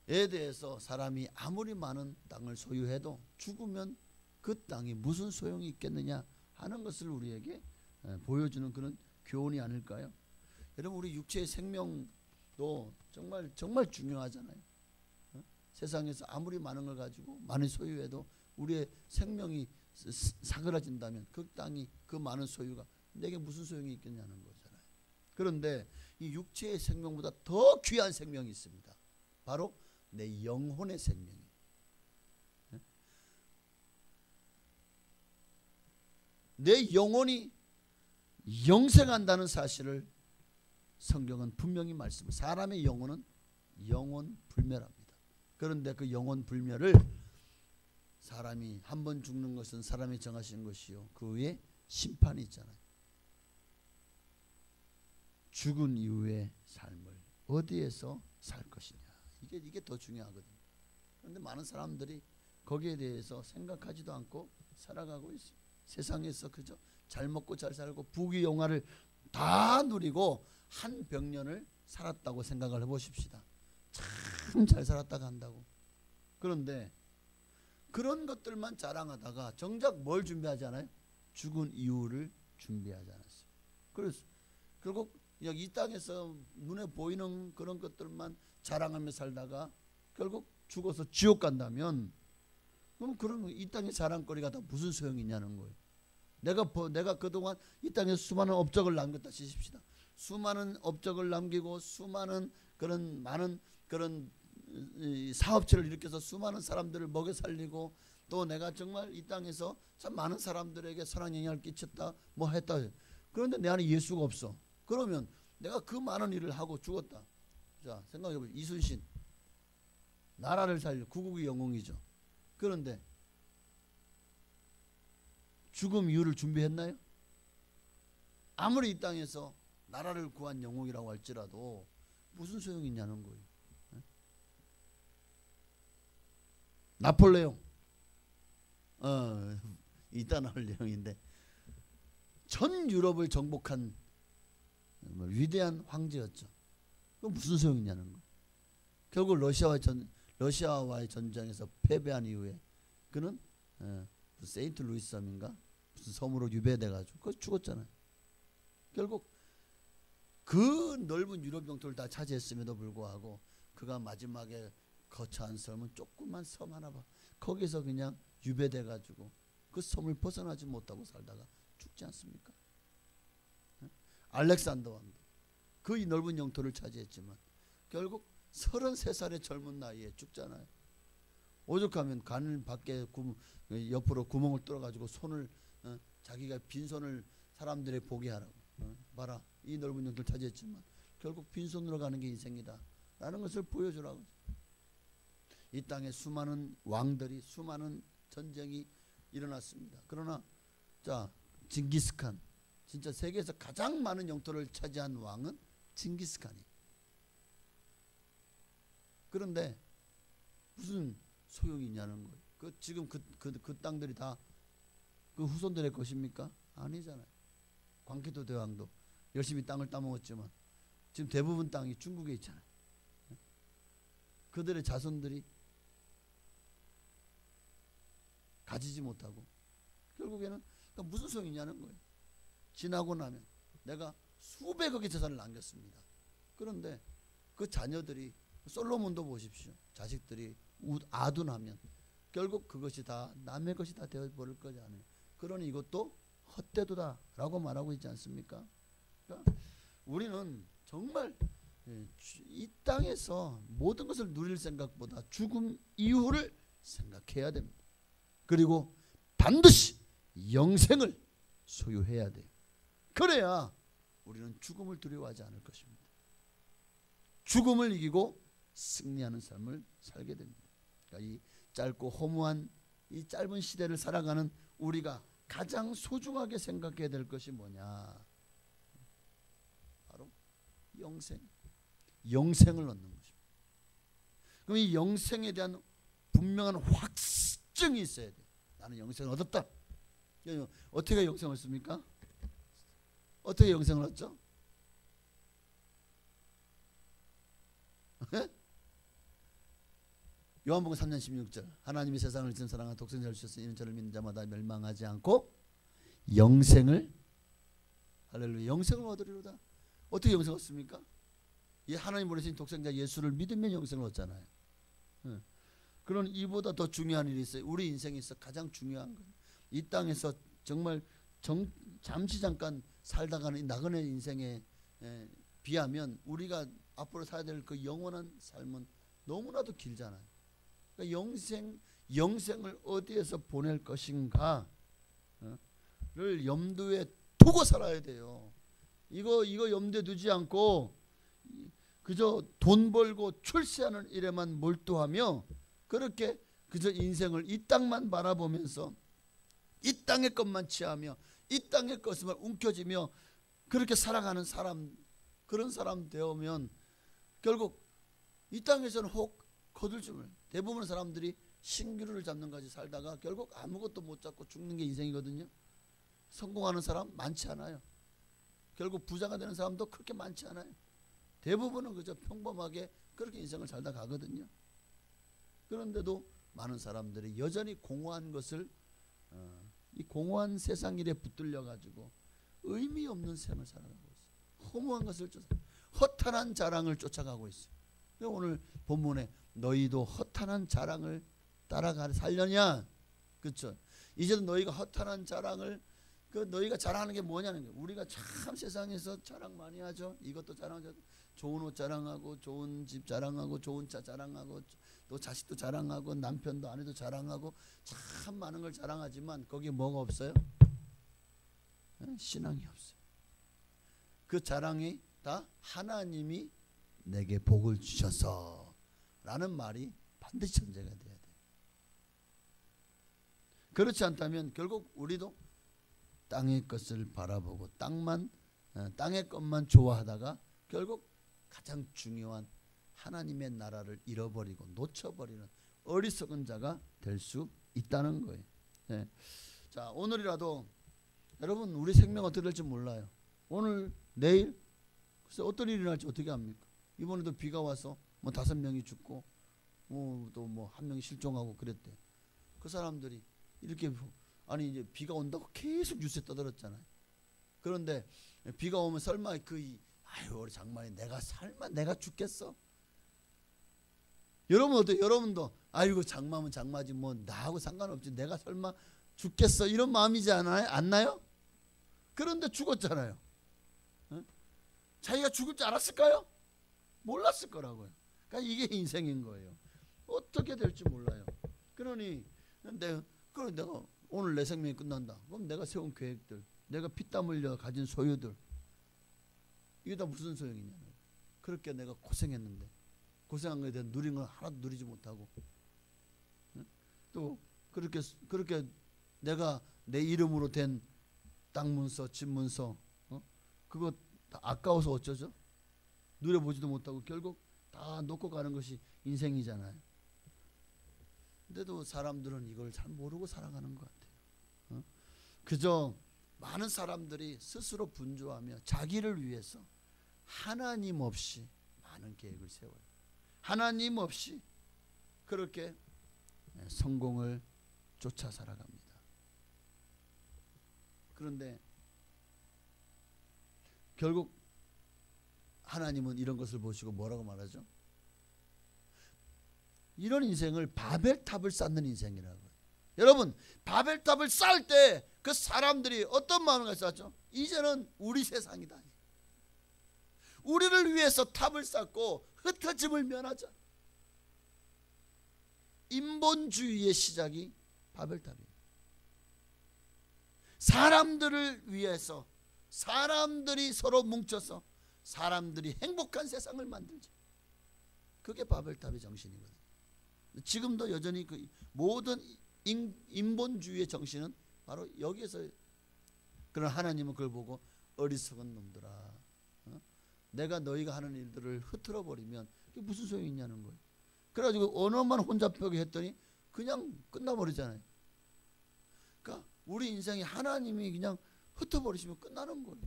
[SPEAKER 3] 에 대해서 사람이 아무리 많은 땅을 소유해도 죽으면 그 땅이 무슨 소용이 있겠느냐 하는 것을 우리에게 보여주는 그런 교훈이 아닐까요? 여러분, 우리 육체의 생명도 정말 중요하잖아요. 세상에서 아무리 많은 걸 가지고 많이 소유해도 우리의 생명이 사그라진다면 그 땅이, 그 많은 소유가 내게 무슨 소용이 있겠냐는 거잖아요. 그런데 이 육체의 생명보다 더 귀한 생명이 있습니다. 바로 내 영혼의 생명이에요. 내 영혼이 영생한다는 사실을 성경은 분명히 말씀합니다. 사람의 영혼은 영원 불멸합니다. 그런데 그 영원 불멸을 사람이 한 번 죽는 것은 사람이 정하신 것이요, 그 위에 심판이 있잖아요. 죽은 이후의 삶을 어디에서 살 것이냐, 이게 더 중요하거든요. 그런데 많은 사람들이 거기에 대해서 생각하지도 않고 살아가고 있어요. 세상에서 그저 잘 먹고 잘 살고 부귀영화를 다 누리고 한 병년을 살았다고 생각을 해보십시다. 참 잘 살았다가 한다고. 그런데 그런 것들만 자랑하다가 정작 뭘 준비하지 않아요? 죽은 이후를 준비하지 않았어요. 그래서 결국 여기 이 땅에서 눈에 보이는 그런 것들만 자랑하며 살다가 결국 죽어서 지옥 간다면 그럼 그런 이 땅의 자랑거리가 다 무슨 소용이 있냐는 거예요. 내가 그동안 이 땅에 수많은 업적을 남겼다 치십시다. 수많은 업적을 남기고 수많은 그런 많은 그런 사업체를 일으켜서 수많은 사람들을 먹여 살리고 또 내가 정말 이 땅에서 참 많은 사람들에게 선한 영향을 끼쳤다 뭐 했다. 그런데 내 안에 예수가 없어. 그러면 내가 그 많은 일을 하고 죽었다. 자, 생각해보세요. 이순신 나라를 살려 구국의 영웅이죠. 그런데 죽음 이유를 준비했나요? 아무리 이 땅에서 나라를 구한 영웅이라고 할지라도 무슨 소용이 있냐는 거예요. 나폴레옹 이따 나올 내용인데 전 유럽을 정복한 위대한 황제였죠. 그 무슨 소용이 있냐는 거예요. 결국 러시아와의 전쟁에서 패배한 이후에 그는 세인트 루이스 섬인가 무슨 섬으로 유배돼가지고 그 죽었잖아요. 결국 그 넓은 유럽 영토를 다 차지했음에도 불구하고 그가 마지막에 거처한 섬은 조그만 섬 하나 봐. 거기서 그냥 유배돼가지고 그 섬을 벗어나지 못하고 살다가 죽지 않습니까? 알렉산더 왕도 그 이 넓은 영토를 차지했지만 결국 33살의 젊은 나이에 죽잖아요. 오죽하면 간 밖에 옆으로 구멍을 뚫어가지고 손을 자기가 빈손을 사람들이 보게 하라고 봐라 이 넓은 영토를 차지했지만 결국 빈손으로 가는 게 인생이다 라는 것을 보여주라고. 이 땅에 수많은 왕들이 수많은 전쟁이 일어났습니다. 그러나 자 징기스칸 진짜 세계에서 가장 많은 영토를 차지한 왕은 징기스칸이. 그런데 무슨 소용이 있냐는 거예요. 지금 그 땅들이 다 그 후손들의 것입니까? 아니잖아요. 광기도 대왕도 열심히 땅을 따먹었지만 지금 대부분 땅이 중국에 있잖아요. 그들의 자손들이 가지지 못하고 결국에는 그러니까 무슨 소용이 있냐는 거예요. 지나고 나면 내가 수백억의 재산을 남겼습니다. 그런데 그 자녀들이 솔로몬도 보십시오. 자식들이 아둔하면 결국 그것이 다 남의 것이 다 되어버릴 거잖아요. 그러니 이것도 헛되도다 라고 말하고 있지 않습니까? 그러니까 우리는 정말 이 땅에서 모든 것을 누릴 생각보다 죽음 이후를 생각해야 됩니다. 그리고 반드시 영생을 소유해야 돼요. 그래야 우리는 죽음을 두려워하지 않을 것입니다. 죽음을 이기고 승리하는 삶을 살게 됩니다. 그러니까 이 짧고 허무한 이 짧은 시대를 살아가는 우리가 가장 소중하게 생각해야 될 것이 뭐냐? 바로 영생을 얻는 것입니다. 그럼 이 영생에 대한 분명한 확증이 있어야 돼. 나는 영생을 얻었다. 어떻게 영생을 얻습니까? 어떻게 영생을 얻죠? 요한복음 3장 16절 하나님이 세상을 이처럼 사랑하사 독생자를 주셨으니 이는 저를 믿는 자마다 멸망하지 않고 영생을 할렐루야 영생을 얻으리로다. 어떻게 영생을 얻습니까? 이 하나님 보내신 독생자 예수를 믿으면 영생을 얻잖아요. 그런 이보다 더 중요한 일이 있어요. 우리 인생에서 가장 중요한 거예요. 이 땅에서 정말 잠시 잠깐 살다가는 이 나그네 인생에 비하면 우리가 앞으로 살아야 될 그 영원한 삶은 너무나도 길잖아요. 그러니까 영생을 어디에서 보낼 것인가를 염두에 두고 살아야 돼요. 이거 염두에 두지 않고 그저 돈 벌고 출세하는 일에만 몰두하며 그렇게 그저 인생을 이 땅만 바라보면서 이 땅의 것만 취하며 이 땅의 것만 움켜쥐며 그렇게 살아가는 사람, 그런 사람 되면 결국 이 땅에서는 혹 거둘줌을 대부분의 사람들이 신기루를 잡는 것이 살다가 결국 아무것도 못 잡고 죽는 게 인생이거든요. 성공하는 사람 많지 않아요. 결국 부자가 되는 사람도 그렇게 많지 않아요. 대부분은 그저 평범하게 그렇게 인생을 살다 가거든요. 그런데도 많은 사람들이 여전히 공허한 것을 이 공허한 세상 일에 붙들려 가지고 의미 없는 삶을 살아가고 있어요. 허무한 것을 허탄한 자랑을 쫓아가고 있어요. 오늘 본문에 너희도 허탄한 자랑을 따라가 살려냐? 그렇죠? 이제 너희가 허탄한 자랑을 너희가 자랑하는 게 뭐냐는 거예요. 우리가 참 세상에서 자랑 많이 하죠. 이것도 자랑하죠. 좋은 옷 자랑하고 좋은 집 자랑하고 좋은 차 자랑하고 또 자식도 자랑하고 남편도 아내도 자랑하고 참 많은 걸 자랑하지만 거기에 뭐가 없어요? 신앙이 없어요. 그 자랑이 다 하나님이 내게 복을 주셔서 라는 말이 반드시 전제가 돼야 돼요. 그렇지 않다면 결국 우리도 땅의 것을 바라보고 땅의 것만 좋아하다가 결국 가장 중요한 하나님의 나라를 잃어버리고 놓쳐버리는 어리석은 자가 될 수 있다는 거예요. 네. 자, 오늘이라도 여러분 우리 생명 어떻게 될지 몰라요. 오늘 내일 글쎄 어떤 일이 날지 어떻게 합니까? 이번에도 비가 와서 뭐 5명이 죽고 또 뭐 1명이 실종하고 그랬대. 그 사람들이 이렇게 아니 이제 비가 온다고 계속 뉴스에 떠들었잖아요. 그런데 비가 오면 설마 아유 우리 장만이 내가 죽겠어? 여러분 어때요? 여러분도 아이고 장마면 장마지 뭐 나하고 상관없지 내가 설마 죽겠어 이런 마음이지 않나요? 그런데 죽었잖아요. 어? 자기가 죽을 줄 알았을까요? 몰랐을 거라고요. 그러니까 이게 인생인 거예요. 어떻게 될지 몰라요. 그러니 내가 오늘 내 생명이 끝난다. 그럼 내가 세운 계획들, 내가 피땀 흘려 가진 소유들 이게 다 무슨 소용이냐. 그렇게 내가 고생했는데 고생한 거에 대한 누린 걸 하나도 누리지 못하고 또 그렇게 내가 내 이름으로 된 땅 문서, 집 문서 그거 다 아까워서 어쩌죠? 누려보지도 못하고 결국 다 놓고 가는 것이 인생이잖아요. 근데도 사람들은 이걸 잘 모르고 살아가는 것 같아요. 그저 많은 사람들이 스스로 분주하며 자기를 위해서 하나님 없이 많은 계획을 세워요. 하나님 없이 그렇게 성공을 쫓아 살아갑니다. 그런데 결국 하나님은 이런 것을 보시고 뭐라고 말하죠? 이런 인생을 바벨탑을 쌓는 인생이라고요. 여러분 바벨탑을 쌓을 때 그 사람들이 어떤 마음을 가지고 쌓았죠? 이제는 우리 세상이다. 우리를 위해서 탑을 쌓고 흩어짐을 면하자. 인본주의의 시작이 바벨탑이에요. 사람들을 위해서 사람들이 서로 뭉쳐서 사람들이 행복한 세상을 만들자. 그게 바벨탑의 정신이거든요. 지금도 여전히 그 모든 인본주의의 정신은 바로 여기에서 그런 하나님은 그걸 보고 어리석은 놈들아 내가 너희가 하는 일들을 흐트러 버리면 그게 무슨 소용이 있냐는 거예요. 그래가지고 언어만 혼잡하게 했더니 그냥 끝나버리잖아요. 그러니까 우리 인생이 하나님이 그냥 흩어버리시면 끝나는 거예요.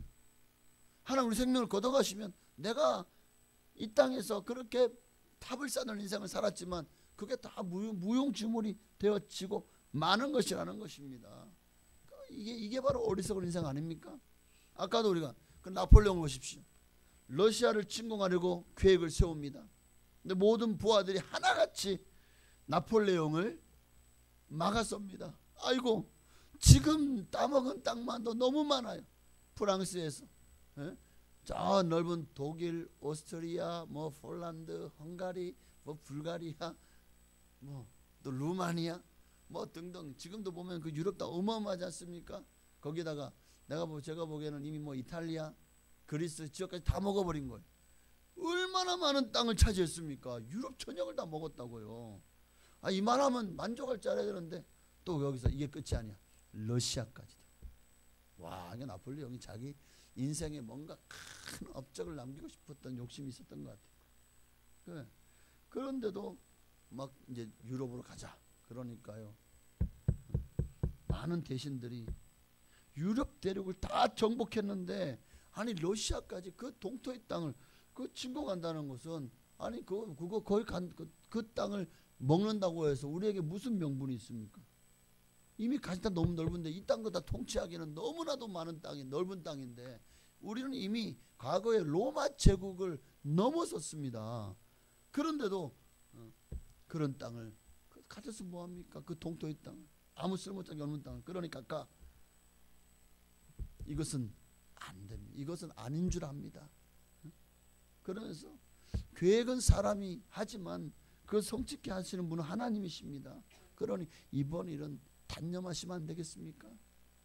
[SPEAKER 3] 하나님 우리 생명을 걷어가시면 내가 이 땅에서 그렇게 탑을 쌓는 인생을 살았지만 그게 다 무용지물이 되어지고 많은 것이라는 것입니다. 이게 바로 어리석은 인생 아닙니까? 아까도 우리가 그 나폴레옹을 보십시오. 러시아를 침공하려고 계획을 세웁니다. 근데 모든 부하들이 하나같이 나폴레옹을 막아섭니다. 아이고 지금 따먹은 땅만도 너무 많아요. 프랑스에서 저 넓은 독일, 오스트리아, 뭐 폴란드, 헝가리, 뭐 불가리아, 뭐 또 루마니아, 뭐 등등 지금도 보면 그 유럽 다 어마어마하지 않습니까? 거기다가 제가 보기에는 이미 뭐 이탈리아, 그리스 지역까지 다 먹어버린 거예요. 얼마나 많은 땅을 차지했습니까? 유럽 전역을 다 먹었다고요. 이만하면 만족할 줄 알아야 되는데 또 여기서 이게 끝이 아니야. 러시아까지도. 와, 이게 나폴레옹이 자기 인생에 뭔가 큰 업적을 남기고 싶었던 욕심이 있었던 것 같아요. 그런데도 막 이제 유럽으로 가자. 그러니까요. 많은 대신들이 유럽 대륙을 다 정복했는데 아니 러시아까지 그 동토의 땅을 그 침공한다는 것은 아니 그거 거기 그 땅을 먹는다고 해서 우리에게 무슨 명분이 있습니까? 이미 가진 땅 너무 넓은데 이 땅도 다 통치하기는 너무나도 많은 땅이 넓은 땅인데 우리는 이미 과거에 로마 제국을 넘어섰습니다. 그런데도 그런 땅을 가져서 뭐합니까? 그 동토의 땅, 아무 쓸모없게 없는 땅을. 그러니까 이것은 안 됩니다. 이것은 아닌 줄 압니다. 그러면서 계획은 사람이 하지만 그걸 성취케 하시는 분은 하나님이십니다. 그러니 이번 일은 단념하시면 안 되겠습니까?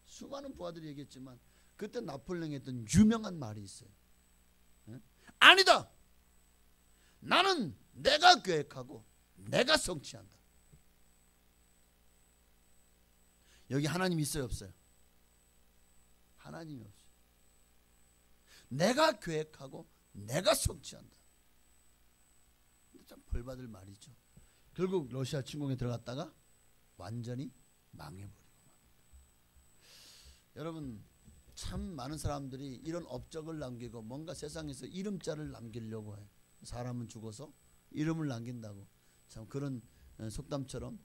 [SPEAKER 3] 수많은 부하들이 얘기했지만 그때 나폴레옹이 했던 유명한 말이 있어요. 아니다. 나는 내가 계획하고 내가 성취한다. 여기 하나님 있어요, 없어요? 하나님이 없어요. 내가 계획하고 내가 성취한다. 참 벌받을 말이죠. 결국 러시아 침공에 들어갔다가 완전히 망해버리고 맙니다. 여러분, 참 많은 사람들이 이런 업적을 남기고 뭔가 세상에서 이름자를 남기려고 해요. 사람은 죽어서 이름을 남긴다고. 참 그런 속담처럼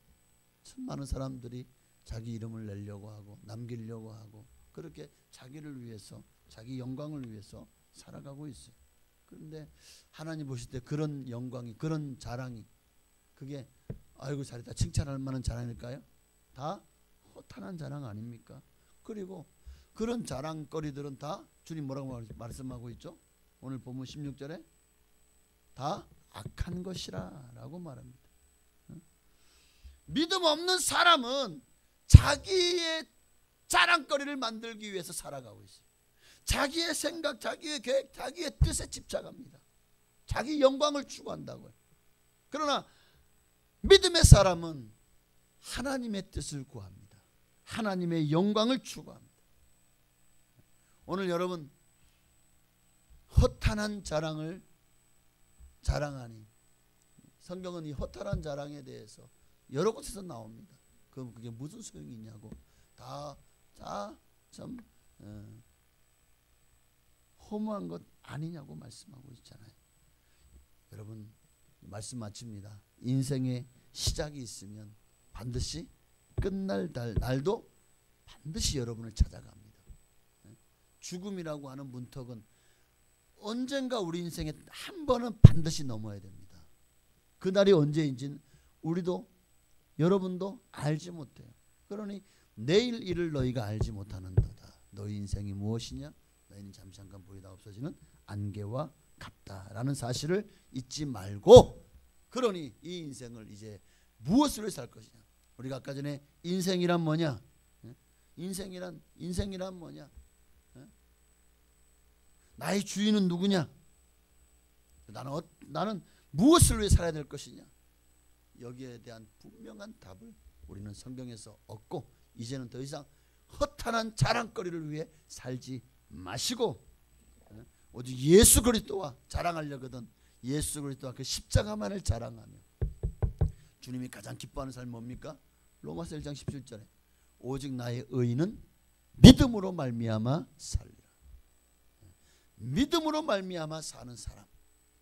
[SPEAKER 3] 참 많은 사람들이 자기 이름을 내려고 하고 남기려고 하고 그렇게 자기를 위해서, 자기 영광을 위해서 살아가고 있어요. 그런데 하나님 보실 때 그런 영광이, 그런 자랑이, 그게 아이고 잘했다 칭찬할 만한 자랑일까요? 다 허탄한 자랑 아닙니까? 그리고 그런 자랑거리들은 다 주님 뭐라고 말씀하고 있죠? 오늘 본문 16절에 다 악한 것이라 라고 말합니다. 믿음 없는 사람은 자기의 자랑거리를 만들기 위해서 살아가고 있어요. 자기의 생각, 자기의 계획, 자기의 뜻에 집착합니다. 자기 영광을 추구한다고요. 그러나 믿음의 사람은 하나님의 뜻을 구합니다. 하나님의 영광을 추구합니다. 오늘 여러분 허탄한 자랑을 자랑하니, 성경은 이 허탄한 자랑에 대해서 여러 곳에서 나옵니다. 그럼 그게 무슨 소용이 있냐고 다 참 허무한 것 아니냐고 말씀하고 있잖아요. 여러분 말씀 마칩니다. 인생의 시작이 있으면 반드시 끝날 날도 반드시 여러분을 찾아갑니다. 죽음이라고 하는 문턱은 언젠가 우리 인생에 한 번은 반드시 넘어야 됩니다. 그날이 언제인지는 우리도 여러분도 알지 못해요. 그러니 내일 일을 너희가 알지 못하는도다. 너희 인생이 무엇이냐? 너희는 잠시 잠깐 보이다 없어지는 안개와 같다라는 사실을 잊지 말고, 그러니 이 인생을 이제 무엇으로 살 것이냐? 우리가 아까 전에 인생이란 뭐냐? 인생이란 뭐냐? 나의 주인은 누구냐? 나는 무엇을 위해 살아야 될 것이냐? 여기에 대한 분명한 답을 우리는 성경에서 얻고 이제는 더 이상 허탄한 자랑거리를 위해 살지 마시고 오직 예수 그리스도와 자랑하려거든 예수 그리스도와 그 십자가만을 자랑하며, 주님이 가장 기뻐하는 삶이 뭡니까? 로마서 1장 17절에 오직 나의 의인은 믿음으로 말미암아 살리라. 믿음으로 말미암아 사는 사람,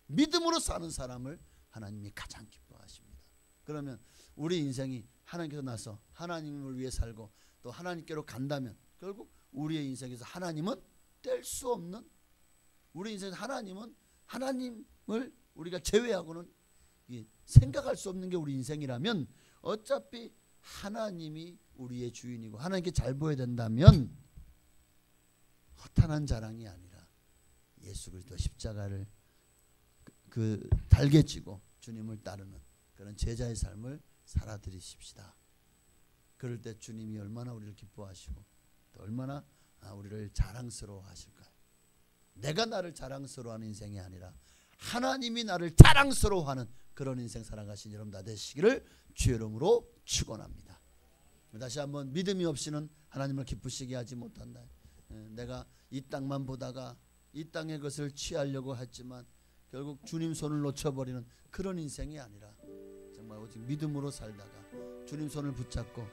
[SPEAKER 3] 믿음으로 사는 사람을 하나님이 가장 기뻐하십니다. 그러면 우리 인생이 하나님께서 나서 하나님을 위해 살고 또 하나님께로 간다면 결국 우리의 인생에서 하나님은 뗄 수 없는, 우리 인생에서 하나님을 우리가 제외하고는 생각할 수 없는 게 우리 인생이라면 어차피 하나님이 우리의 주인이고 하나님께 잘 보여야 된다면 허탄한 자랑이 아니라 예수 그리스도 십자가를 달게 지고 주님을 따르는 그런 제자의 삶을 살아드리십시다. 그럴 때 주님이 얼마나 우리를 기뻐하시고 또 얼마나 우리를 자랑스러워 하실까요? 내가 나를 자랑스러워하는 인생이 아니라 하나님이 나를 자랑스러워하는 그런 인생 살아가신 여러분 다 되시기를 주의 이름으로 축원합니다. 다시 한번 믿음이 없이는 하나님을 기쁘시게 하지 못한다. 내가 이 땅만 보다가 이 땅의 것을 취하려고 했지만 결국 주님 손을 놓쳐버리는 그런 인생이 아니라 정말 오직 믿음으로 살다가 주님 손을 붙잡고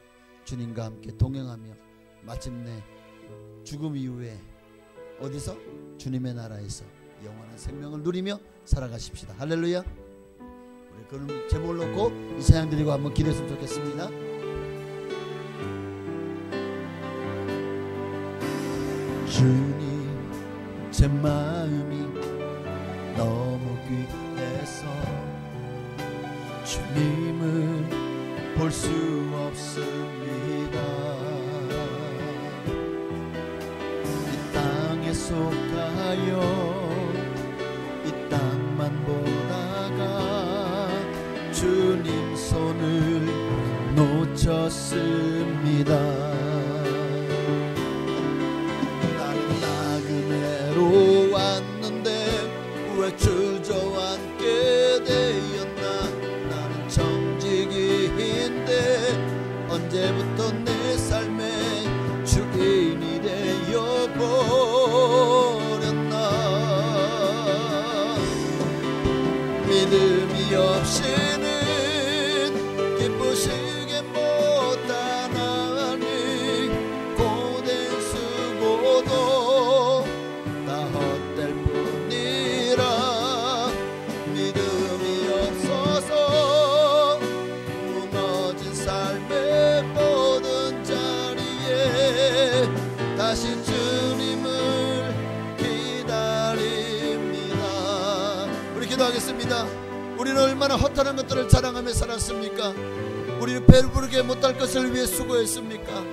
[SPEAKER 3] 주님과 함께 동행하며 마침내 죽음 이후에 어디서? 주님의 나라에서 영원한 생명을 누리며 살아가십시다. 할렐루야. 우리 그런 제목을 놓고 이 찬양 드리고 한번 기도했으면 좋겠습니다. 주님 제 마음이 너무 귀해서 주님을 볼 수 없습니다. 이 땅에 속하여 이 땅만 보다가 주님 손을 놓쳤습니다. 나는 나그네로 왔는데 왜 주저앉게 되었나. 나는 정직인데 언제부터 내 삶의 주인이 되어버렸나. 믿음이 없이는 기쁘시게 못하나니 고된 수고도 다 헛될 뿐이라. 믿음이 없어서 무너진 삶의 모든 자리에 다시 주님을 기다립니다. 우리 기도하겠습니다. 우리는 얼마나 허탄한 것들을 자랑하며 살았습니까? 우리는 배부르게 못할 것을 위해 수고했습니까?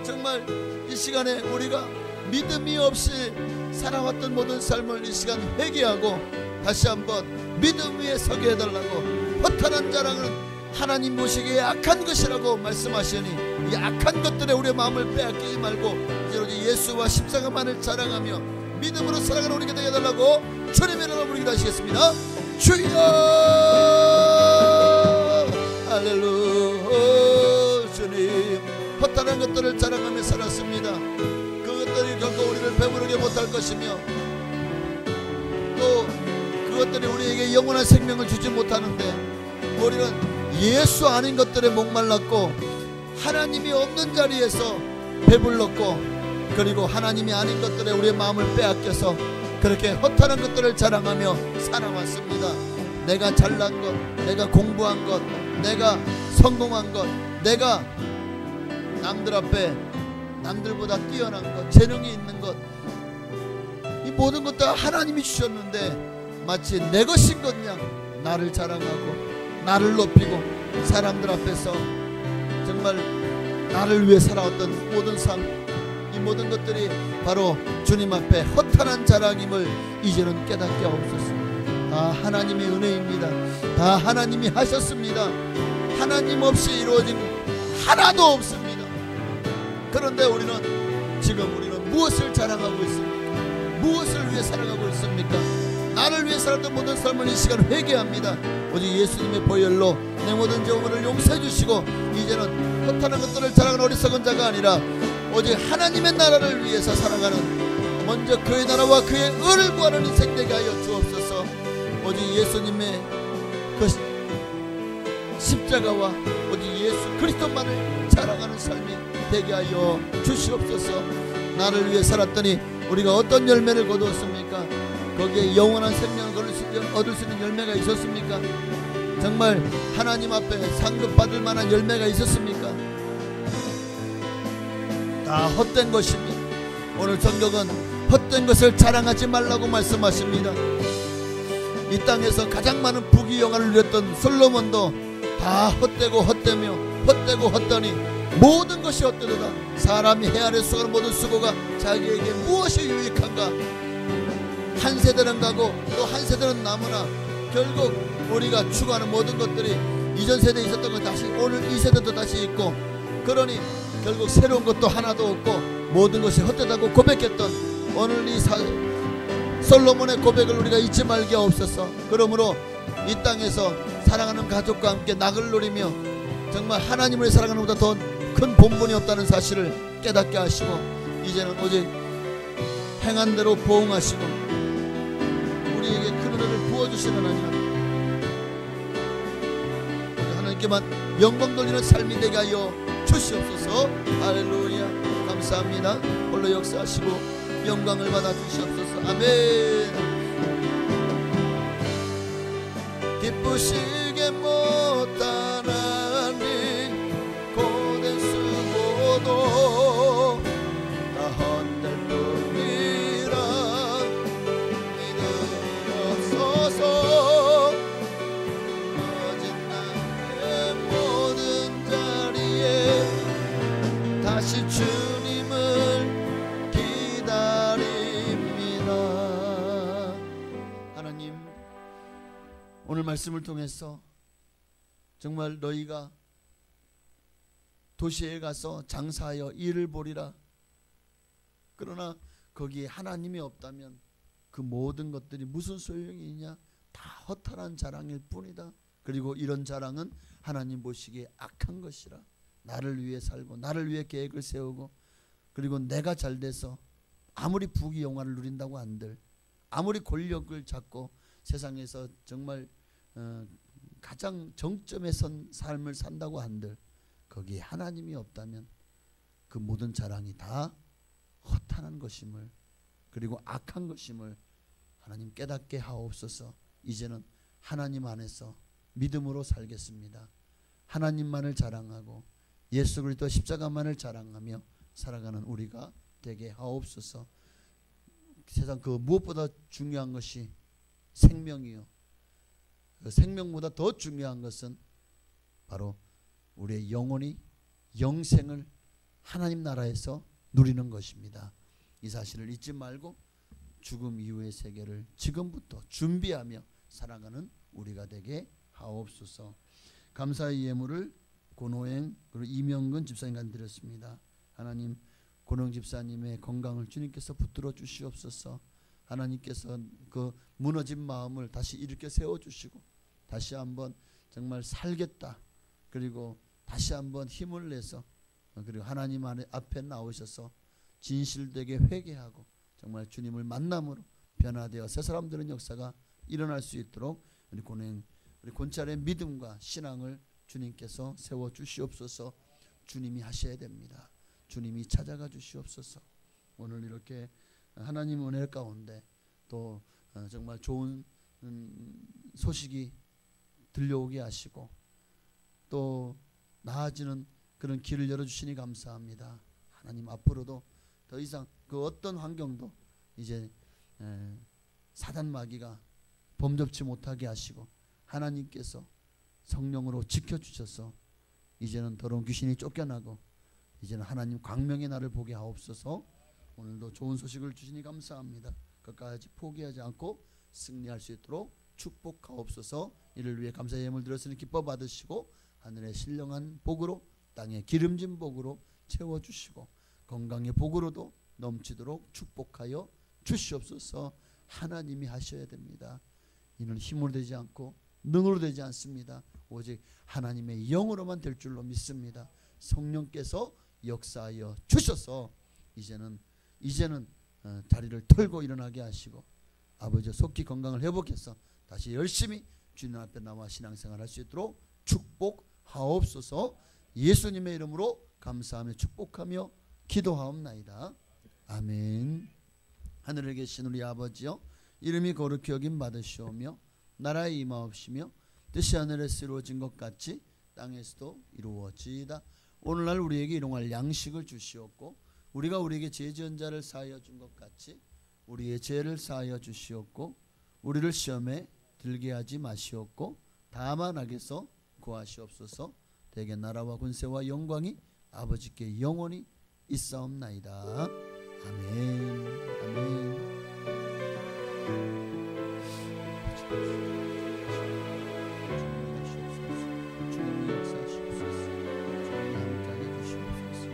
[SPEAKER 3] 정말 이 시간에 우리가 믿음이 없이 살아왔던 모든 삶을 이 시간 회개하고 다시 한번 믿음 위에 서게 해달라고. 허탄한 자랑은 하나님 보시기에 악한 것이라고 말씀하시니 이 악한 것들에 우리의 마음을 빼앗기지 말고 이제 오직 예수와 십자가만을 자랑하며 믿음으로 살아가는 우리에게 되게 해달라고 주님의 이름으로 부르기도 하시겠습니다. 주여 할렐루야. 주님 허탄한 것들을 자랑하며 살았습니다. 그것들이 결코 우리를 배부르게 못할 것이며 또 그것들이 우리에게 영원한 생명을 주지 못하는데 우리는 예수 아닌 것들에 목말랐고 하나님이 없는 자리에서 배불렀고 그리고 하나님이 아닌 것들에 우리의 마음을 빼앗겨서 그렇게 허탄한 것들을 자랑하며 살아왔습니다. 내가 잘난 것, 내가 공부한 것, 내가 성공한 것, 내가 남들 앞에 남들보다 뛰어난 것, 재능이 있는 것, 이 모든 것 다 하나님이 주셨는데 마치 내 것인 것 양 나를 자랑하고 나를 높이고 사람들 앞에서 정말 나를 위해 살아왔던 모든 삶, 이 모든 것들이 바로 주님 앞에 허탄한 자랑임을 이제는 깨닫게 하옵소서. 다 하나님의 은혜입니다. 다 하나님이 하셨습니다. 하나님 없이 이루어진 하나도 없습니다. 그런데 우리는 무엇을 자랑하고 있습니까? 무엇을 위해 살아가고 있습니까? 나를 위해 살았던 모든 삶을 이 시간 회개합니다. 오직 예수님의 보혈로 내 모든 죄악을 용서해 주시고 이제는 허탄한 것들을 자랑하는 어리석은 자가 아니라 오직 하나님의 나라를 위해서 살아가는 먼저 그의 나라와 그의 의를 구하는 인생 되게 하여 주옵소서. 오직 예수님의 그 십자가와 오직 예수 그리스도만을 자랑하는 삶이 되게 하여 주시옵소서. 나를 위해 살았더니 우리가 어떤 열매를 거두었습니까? 거기에 영원한 생명을 얻을 수 있는 열매가 있었습니까? 정말 하나님 앞에 상급받을 만한 열매가 있었습니까? 다 헛된 것입니다. 오늘 성경은 헛된 것을 자랑하지 말라고 말씀하십니다. 이 땅에서 가장 많은 부귀영화를 누렸던 솔로몬도 다 헛되고 헛되며 헛되고 헛되니 모든 것이 헛되도다. 사람이 해 아래 수고하는 모든 수고가 자기에게 무엇이 유익한가. 한 세대는 가고 또 한 세대는 남으나 결국 우리가 추구하는 모든 것들이 이전 세대에 있었던 것 다시 오늘 이 세대도 다시 있고 그러니 결국 새로운 것도 하나도 없고 모든 것이 헛되다고 고백했던 오늘 이 솔로몬의 고백을 우리가 잊지 말게 없어서. 그러므로 이 땅에서 사랑하는 가족과 함께 낙을 누리며 정말 하나님을 사랑하는 것보다 더 큰 본분이 없다는 사실을 깨닫게 하시고 이제는 오직 행한 대로 보응하시고 우리에게 큰 은혜를 부어주시는 하나님, 하나님께만 영광 돌리는 삶이 되게 하여 주시옵소서. 할렐루야. 감사합니다. 홀로 역사하시고 영광을 받아 주시옵소서. 아멘. 기쁘시게 못하나니 고된 수고도 다 헛될 뿐이 주셔서 무너진 나의 모든 자리에 다시 주님을 기다립니다. 하나님, 오늘 말씀을 통해서 정말 너희가 도시에 가서 장사하여 일을 보리라. 그러나 거기에 하나님이 없다면 그 모든 것들이 무슨 소용이 있냐? 다 허탈한 자랑일 뿐이다. 그리고 이런 자랑은 하나님 보시기에 악한 것이라. 나를 위해 살고 나를 위해 계획을 세우고 그리고 내가 잘 돼서 아무리 부귀 영화를 누린다고 한들, 아무리 권력을 잡고 세상에서 정말 가장 정점에 선 삶을 산다고 한들 거기에 하나님이 없다면 그 모든 자랑이 다 허탄한 것임을, 그리고 악한 것임을 하나님 깨닫게 하옵소서. 이제는 하나님 안에서 믿음으로 살겠습니다. 하나님만을 자랑하고 예수 그리스도 십자가만을 자랑하며 살아가는 우리가 되게 하옵소서. 세상 그 무엇보다 중요한 것이 생명이요, 그 생명보다 더 중요한 것은 바로 우리의 영혼이 영생을 하나님 나라에서 누리는 것입니다. 이 사실을 잊지 말고 죽음 이후의 세계를 지금부터 준비하며 살아가는 우리가 되게 하옵소서. 감사의 예물을 고노행 그리고 이명근 집사님께 드렸습니다. 하나님, 고노행 집사님의 건강을 주님께서 붙들어 주시옵소서. 하나님께서 그 무너진 마음을 다시 일으켜 세워주시고 다시 한번 정말 살겠다, 그리고 다시 한번 힘을 내서 그리고 하나님 앞에 나오셔서 진실되게 회개하고 정말 주님을 만남으로 변화되어 새 사람 되는 역사가 일어날 수 있도록 우리 곤찰의 믿음과 신앙을 주님께서 세워 주시옵소서. 주님이 하셔야 됩니다. 주님이 찾아가 주시옵소서. 오늘 이렇게 하나님 은혜 가운데 또 정말 좋은 소식이 들려오게 하시고 또 나아지는 그런 길을 열어주시니 감사합니다. 하나님, 앞으로도 더 이상 그 어떤 환경도 이제 사단 마귀가 범접치 못하게 하시고 하나님께서 성령으로 지켜주셔서 이제는 더러운 귀신이 쫓겨나고 이제는 하나님 광명의 날을 보게 하옵소서. 오늘도 좋은 소식을 주시니 감사합니다. 끝까지 포기하지 않고 승리할 수 있도록 축복하옵소서. 이를 위해 감사의 예물 드렸으니 기뻐 받으시고 하늘의 신령한 복으로 땅의 기름진 복으로 채워주시고 건강의 복으로도 넘치도록 축복하여 주시옵소서. 하나님이 하셔야 됩니다. 이는 힘으로 되지 않고 능으로 되지 않습니다. 오직 하나님의 영으로만 될 줄로 믿습니다. 성령께서 역사하여 주셔서 이제는 자리를 털고 일어나게 하시고 아버지 속히 건강을 회복해서 다시 열심히 주님 앞에 나와 신앙생활 할 수 있도록 축복하옵소서. 예수님의 이름으로 감사하며 축복하며 기도하옵나이다. 아멘. 하늘에 계신 우리 아버지여, 이름이 거룩히 여김 받으시오며 나라의 임하옵시며 뜻이 하늘에서 이루어진 것 같이 땅에서도 이루어지이다. 오늘날 우리에게 일용할 양식을 주시옵고 우리가 우리에게 죄 지은 자를 사하여 준 것 같이 우리의 죄를 사하여 주시옵고 우리를 시험에 들게 하지 마시옵고 다만 악에서 구하시옵소서. 대개 나라와 권세와 영광이 아버지께 영원히 있사옵나이다. 아멘. 아멘. 주님이 역사하시옵소서. 주님이 함께하게 주시옵소서.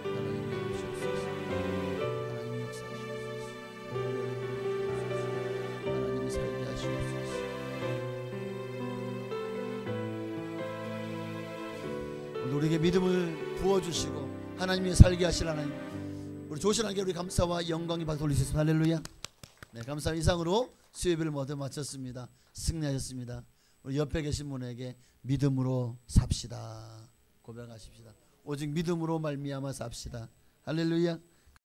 [SPEAKER 3] 하나님 나오시옵소서. 하나님 역사하시옵소서. 하나님이 살게 하시옵소서. 우리에게 믿음을 부어주시고 하나님이 살게 하실 하나님, 우리 조신하게 우리 감사와 영광이 받아 돌리셨습니다. 할렐루야. 네, 감사 이상으로 수요일을 모두 마쳤습니다. 승리하셨습니다. 우리 옆에 계신 분에게 믿음으로 삽시다 고백하십시다. 오직 믿음으로 말미암아 삽시다. 할렐루야.